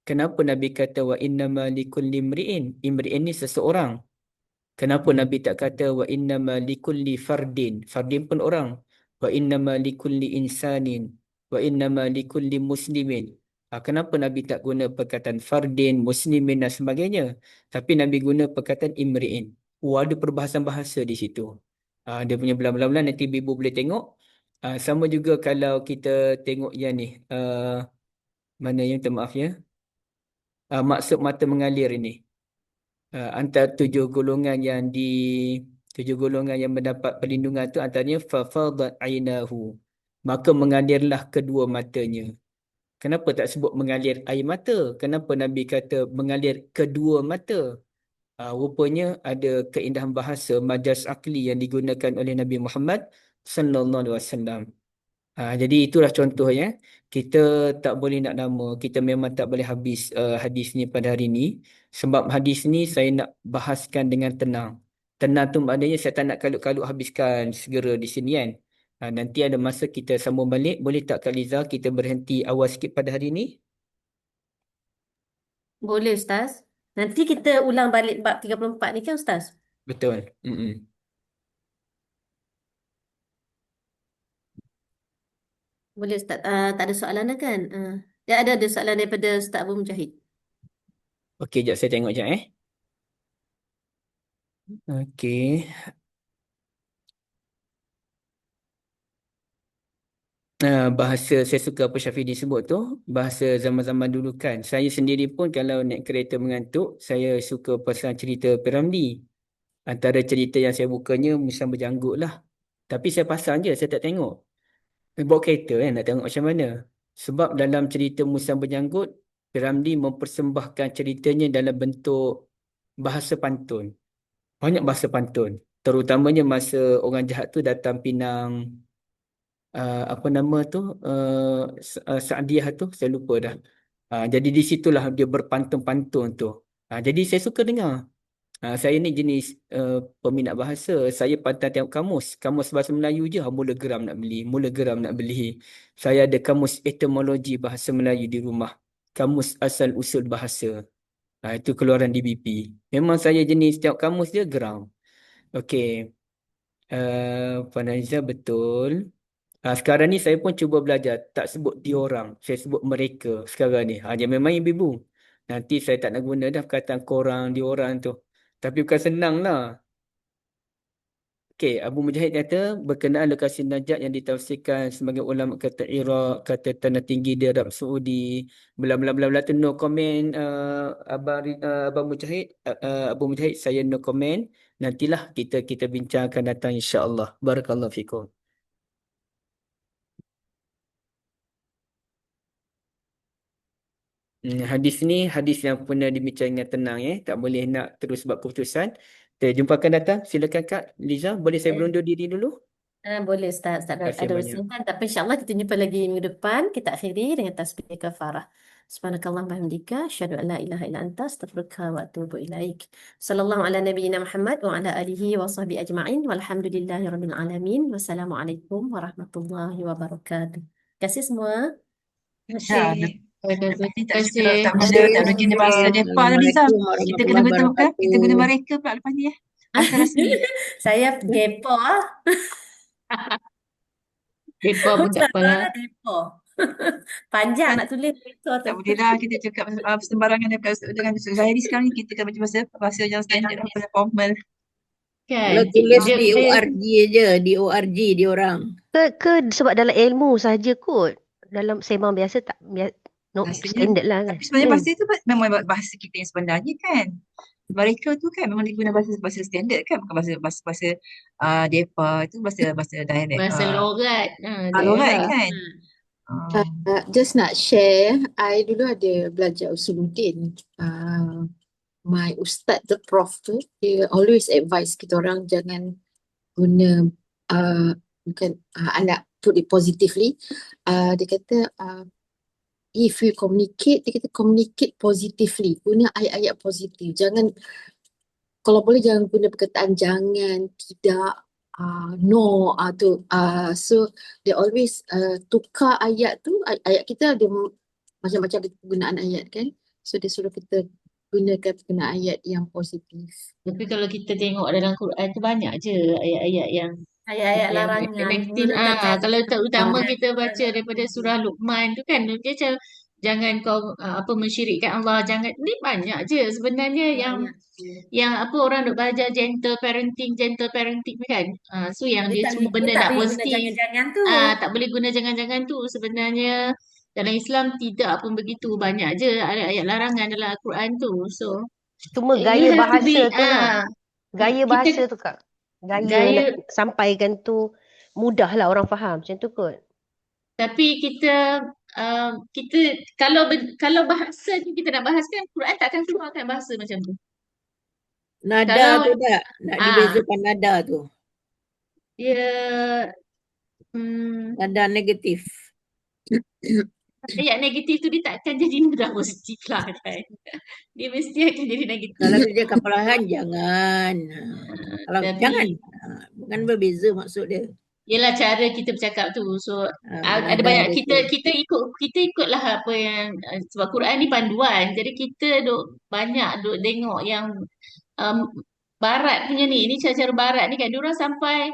Kenapa Nabi kata wa innama likulli imri'in? Imri'in ni seseorang. Kenapa Nabi tak kata wa innama likulli fardin? Fardin pun orang. Wa innama likulli insanin. Wa innama likulli muslimin. Kenapa Nabi tak guna perkataan fardin, muslimin dan sebagainya? Tapi Nabi guna perkataan imri'in. Ada perbahasan bahasa di situ. Dia punya belah-belah nanti ibu boleh tengok. Sama juga kalau kita tengok yang ni. Mana yang minta maaf ya. Maksud mata mengalir ini. Antara 7 golongan yang mendapat perlindungan tu antaranya fafadat ainahu. Maka mengalirlah kedua matanya. Kenapa tak sebut mengalir air mata? Kenapa Nabi kata mengalir kedua mata? Rupanya ada keindahan bahasa majaz akli yang digunakan oleh Nabi Muhammad sallallahu alaihi wasallam. Jadi itulah contohnya. Kita tak boleh nak nama, kita memang tak boleh habis hadis ni pada hari ni. Sebab hadis ni saya nak bahaskan dengan tenang. Tenang tu maknanya saya tak nak kalut-kalut habiskan segera di sini kan. Nanti ada masa kita sambung balik. Boleh tak Kak Liza kita berhenti awal sikit pada hari ni? Boleh Ustaz. Nanti kita ulang balik bab 34 ni kan Ustaz? Betul. Boleh Ustaz. Tak ada soalan dah kan? Ya ada soalan daripada Ustaz Abu Mujahid. Okey, sekejap saya tengok sekejap Okey. Bahasa saya suka apa Syafidi sebut tu, bahasa zaman-zaman dulu kan. Saya sendiri pun kalau naik kereta mengantuk, saya suka pasal cerita P.Ramlee. Antara cerita yang saya bukanya Musang Berjanggut lah. Tapi saya pasang je, saya tak tengok. Bawa kereta kan, nak tengok macam mana. Sebab dalam cerita Musang Berjanggut, P.Ramlee mempersembahkan ceritanya dalam bentuk bahasa pantun. Banyak bahasa pantun. Terutamanya masa orang jahat tu datang pinang apa nama tu Saadiah tu saya lupa dah. Jadi di situlah dia berpantun-pantun tu. Jadi saya suka dengar. Saya ni jenis peminat bahasa. Saya pantang tengok kamus bahasa Melayu je. Mula geram nak beli. Saya ada kamus etimologi bahasa Melayu di rumah. Kamus asal usul bahasa. Itu keluaran DBP. Memang saya jenis tengok kamus dia geram. Okey. Fanaizah betul. Sekarang ni saya pun cuba belajar. Tak sebut diorang. Saya sebut mereka sekarang ni. Dia memang ibu-ibu. Nanti saya tak nak guna dah perkataan korang, diorang tu. Tapi bukan senang lah. Okey, Abu Mujahid kata berkenaan lokasi Najat yang ditafsirkan sebagai ulama kata Iraq, kata tanah tinggi di Arab Saudi, bla bla bla bla tu no comment. Abang Mujahid, Abu Mujahid, saya no comment. Nantilah kita bincangkan datang insya-Allah. Barakallahu fikum. Hadis ni hadis yang pernah dibincang dengan tenang tak boleh nak terus buat keputusan. Kita jumpakan datang. Silakan Kak Liza, boleh saya berundur diri dulu? Boleh Ustaz, Ustaz Terima kasih ada banyak. urusan. Tapi insyaAllah kita jumpa lagi minggu depan. Kita akhiri dengan tasbih kafarah. Subhanakallah wa bihamdika, asyhadu an la ilaha illa anta, astaghfiruka wa atubu ilaik. Sallallahu ala nabiyyina Muhammad wa ala alihi wa sahbihi ajma'in. Walhamdulillahi rabbil alamin. Wassalamualaikum warahmatullahi wabarakatuh. Terima kasih semua. Terima Ya, kasih. nanti tak Terima cukup tak kasih. guna, tak boleh guna bahasa Nepal tadi Liza. Assalamualaikum Kita kena warahmatullahi guna apa? Kita guna wabarakatuh. mereka pula lepas ni bahasa rasmi. Saya depo. Depa pun tak apalah. Ustazah depo. Panjang nak tulis depo tu. Tak boleh lah kita cakap sembarangan dengan Zairi sekarang ni kita kena baca bahasa yang standard, bahasa formal. Kalau Kan? tulis Dia, di dia ORG je, di ORG dia orang. Ke sebab dalam ilmu saja kot. Dalam sembang biasa tak no Rasanya, standard lah kan. tapi sebenarnya bahasa tu memang bahasa kita yang sebenarnya kan. Mereka tu kan memang dia guna bahasa standard kan, bukan bahasa depa itu bahasa dialect bahasa logat logat daerah. kan. Just nak share, I dulu ada belajar usuluddin. My ustaz the prof tu, dia always advise kita orang jangan guna bukan I nak put it positively. Dia kata if you communicate, dia kata communicate positively. Guna ayat-ayat positif. Jangan, kalau boleh jangan guna perkataan jangan, tidak, no, tu. So they always tukar ayat tu. Ayat kita ada macam-macam penggunaan ayat kan. So dia suruh kita gunakan penggunaan ayat yang positif. Tapi kalau kita tengok dalam Quran tu banyak je ayat-ayat yang Ayat-ayat larangan. negatif. Menggunakan cara Kalau terutama jangan. kita baca daripada surah Luqman tu kan, dia macam jangan kau mensyirikkan Allah, jangan. Ni banyak je sebenarnya yang apa orang duk belajar gentle parenting ni kan. So yang Dia dia tak semua benda tak nak boleh guna positif. jangan-jangan tu. Tak boleh guna jangan-jangan tu. Sebenarnya dalam Islam tidak pun begitu, banyak je ayat-ayat larangan dalam Al-Quran tu. So Cuma you gaya have to bahasa be tu lah. Gaya bahasa kita tu Kak. Gaya gaya nak sampaikan tu mudah lah orang faham. Macam tu kot. Tapi kita kalau bahasa ni kita nak bahaskan, Quran tak akan keluarkan bahasa macam tu. Nada Kalau tu tak? Nak dibezakan nada tu. dia Nada negatif. ayat negatif tu dia tak akan jadi nada positif lah kan. Dia mesti akan jadi negatif. Kalau dia cakap perlahan, jangan. Kalau Tapi jangan. Bukan berbeza maksud dia. ialah cara kita bercakap tu. So ada Nada banyak dia kita ikutlah apa yang sebab Quran ni panduan. Jadi kita banyak tengok yang barat punya ni cara-cara barat ni kan, diorang sampai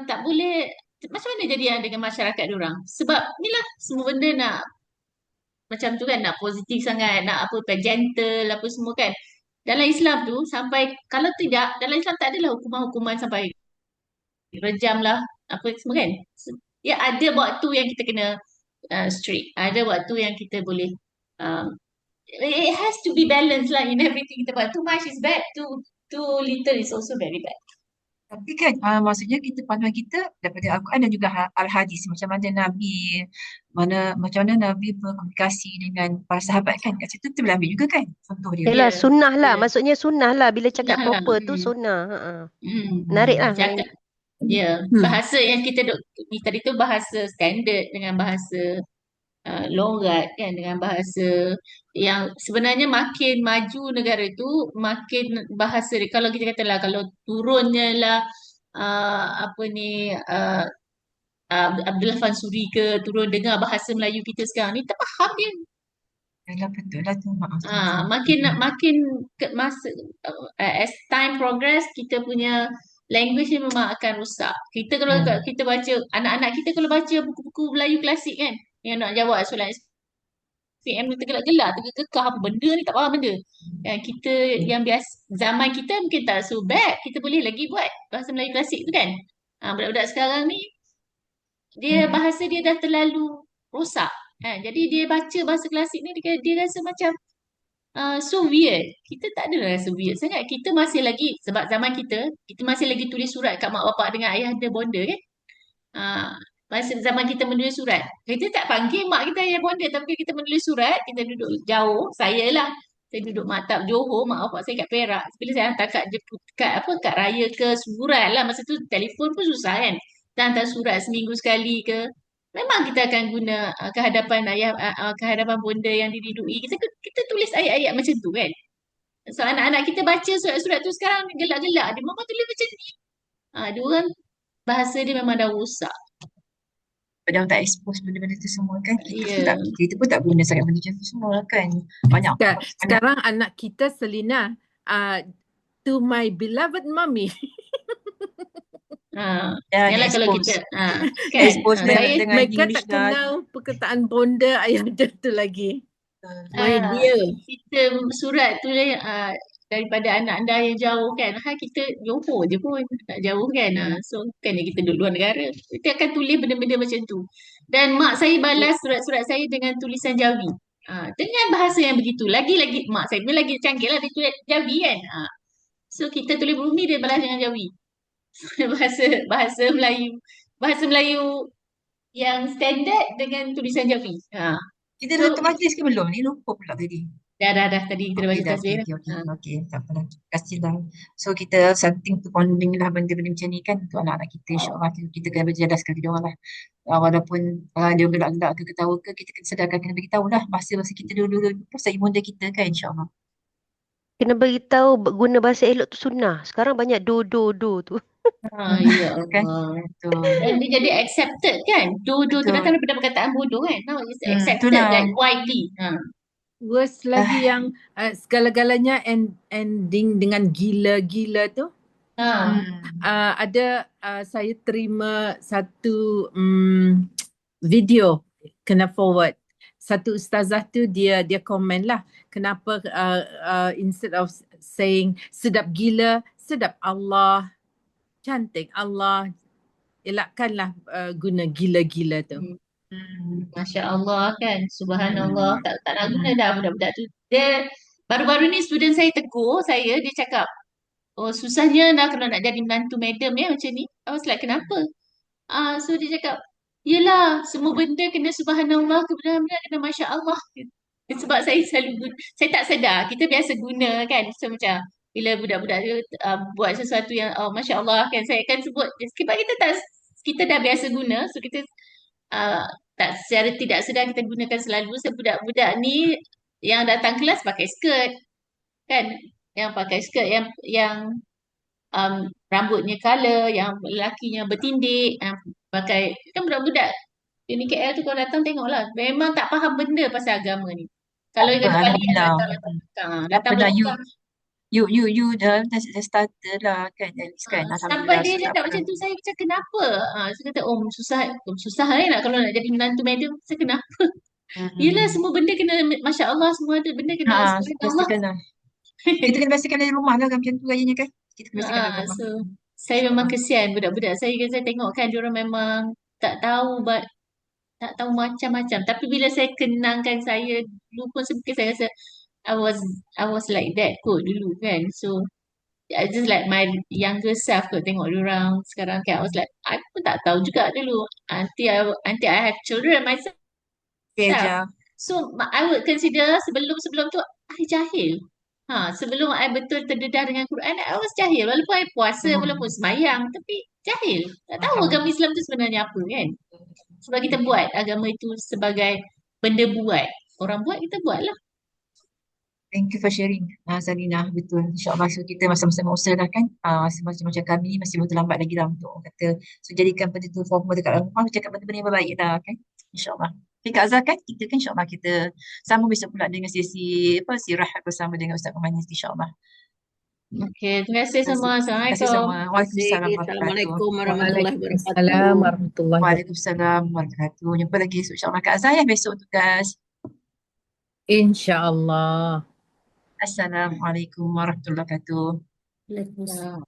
tak boleh, macam mana jadi dengan masyarakat diorang. Sebab ni lah semua benda nak macam tu kan, nak positif sangat, nak apa gentle apa semua kan. Dalam Islam tu sampai, kalau tidak, dalam Islam tak adalah hukuman-hukuman sampai rejam lah apa semua kan. Ya ada waktu yang kita kena strict, ada waktu yang kita boleh it has to be balanced lah in everything kita buat. Too much is bad, too little is also very bad. Tapi kan maksudnya panduan kita daripada Al-Quran dan juga Al-Hadis, macam mana Nabi berkomunikasi dengan para sahabat kan, kat situ kita boleh ambil juga kan contoh dia. Yelah, sunnah lah. Maksudnya sunnah lah. Bila cakap Sunnah lah. proper tu sunnah. Menarik lah. Cakap, bahasa yang kita tadi tu bahasa standard dengan bahasa logat kan, dengan bahasa yang sebenarnya makin maju negara tu makin bahasa dia, kalau kita katalah kalau turunnya lah Abdullah Fansuri ke turun dengar bahasa Melayu kita sekarang ni, tak faham dia. Yalah, betul lah tu. Maaf Makin makin masa as time progress, kita punya language ni memang akan rosak. Kita kalau kita baca, anak-anak kita kalau baca buku-buku Melayu klasik kan, yang nak jawab soalan SPM ni tergelak-gelak, tergekah apa benda ni, tak faham benda. Kita yang biasa, zaman kita mungkin tak so bad, kita boleh lagi buat bahasa Melayu klasik tu kan. Budak-budak sekarang ni, bahasa dia dah terlalu rosak. Jadi dia baca bahasa klasik ni, dia rasa macam so weird. Kita tak ada rasa weird sangat. Kita masih lagi, sebab zaman kita masih lagi tulis surat kat mak bapak dengan ayah anda bonda kan. Masa zaman kita menulis surat, kita tak panggil mak kita ayah bonda, tapi kita menulis surat, kita duduk jauh. Saya duduk Maktab Johor, mak bapak saya kat Perak. Bila saya hantar kad raya ke surat lah, masa tu telefon pun susah kan. Kita hantar surat seminggu sekali ke, memang kita akan guna kehadapan ayah, kehadapan bonda yang diridui. Kita tulis ayat-ayat macam tu kan. So anak-anak kita baca surat-surat tu sekarang gelak-gelak. Dia memang tulis macam ni. Dia orang bahasa dia memang dah rosak. Padahal tak expose benda-benda tu semua kan. Kita pun tak guna sangat benda macam tu semua kan. Banyak Sekarang anak kita Selina, to my beloved mommy. Yalah kalau kita kan, expose dengan mereka English tak kenal perkataan bonda ayah dia tu lagi. Kita surat tu daripada anak anda yang jauh kan, kita Johor je pun tak jauh kan. So bukannya kita duduk luar negara, kita akan tulis benda-benda macam tu. Dan mak saya balas surat-surat saya dengan tulisan Jawi, dengan bahasa yang begitu. Lagi-lagi mak saya pun lagi canggih lah, dia tulis Jawi kan. So kita tulis bumi, dia balas dengan Jawi. bahasa Melayu yang standard dengan tulisan Jawi. Kita dah ke majlis ke belum? Ni lupa pula tadi. Dah tadi kita baca tasbih. Okey, tak apalah. Terima kasih lah. So kita something to pondering lah benda-benda macam ni kan untuk anak-anak kita, insyaAllah kita kena berjadaskan dia orang lah. Walaupun dia gelak-gelak ke ketawa ke, kita kena sedarkan, kena beritahu lah masa-masa kita dulu pasal ibunda kita kan, insyaAllah. Kena beritahu guna bahasa elok tu sunnah. Sekarang banyak do tu. Ya kan? Dan dia jadi accepted kan. Tu datang daripada perkataan bodoh kan. Now it's accepted like widely. Worst lagi yang segala-galanya ending dengan gila-gila tu. Ada saya terima satu video kena forward. Satu ustazah tu dia komen lah kenapa instead of saying sedap gila, sedap Allah, cantik Allah, elakkanlah guna gila-gila tu. Masya Allah kan, subhanallah. Tak nak guna dah budak-budak tu. Dia baru-baru ni student saya tegur saya, dia cakap, oh susahnya dah kalau nak jadi menantu madam ya macam ni. I was like, kenapa? So dia cakap, yelah semua benda kena subhanallah, kebenaran kena Masya Allah. Sebab saya selalu saya tak sedar, kita biasa guna kan. So macam bila budak-budak tu buat sesuatu yang Masya Allah kan, saya akan sebut sebab kita dah biasa guna. So kita tak secara tidak sedar kita gunakan selalu. So budak-budak ni yang datang kelas pakai skirt kan, yang pakai skirt yang rambutnya color, yang lelakinya bertindik, pakai kan budak-budak ini KL tu kalau datang tengoklah, memang tak faham benda pasal agama ni. Kalau yang kali datang you dah starter lah kan, at least kan. Sampai dia cakap macam tu, saya macam kenapa? Saya kata susah nak kalau nak jadi menantu madam. Saya kenapa? Yelah semua benda kena Masya Allah, semua ada benda kena Allah. Kita kena biasakan dari rumah lah macam tu gayanya kan. Kita kena biasakan dari rumah. So saya memang kesian budak-budak saya tengok kan, diorang memang tak tahu macam-macam. Tapi bila saya kenangkan saya dulu pun mungkin saya rasa I was like that kot dulu kan. So I just like my younger self kot tengok diorang sekarang kan. I was like, I pun tak tahu juga dulu until I have children myself. So I would consider sebelum tu I jahil. Sebelum I betul terdedah dengan Quran, I was jahil. Walaupun I puasa, walaupun sembahyang, tapi jahil. Tak tahu agama Islam tu sebenarnya apa kan. Sebab kita buat agama itu sebagai benda buat. Orang buat, kita buat lah. Thank you for sharing, Zarina. Betul. InsyaAllah so kita sama-sama usahalah kan. Macam kami masih belum terlambat lagi lah untuk kata. So jadikan benda tu formal dekat dalam rumah. Cakap benda-benda yang baik lah kan. InsyaAllah. Okay, Kak Azhar kan kita kan insyaAllah kita sambung besok pula dengan sesi sirah bersama dengan Ustaz Pemanis insyaAllah. Okey, terima kasih semua. Terima kasih Assalamualaikum. semua. Waalaikumsalam warahmatullahi wabarakatuh. Assalamualaikum warahmatullahi wabarakatuh. Waalaikumsalam warahmatullahi wabarakatuh. Waalaikumsalam warahmatullahi wabarakatuh. Jumpa lagi esok insyaAllah Kak Azhar ya besok tugas. InsyaAllah. Assalamualaikum warahmatullahi wabarakatuh. Waalaikumsalam.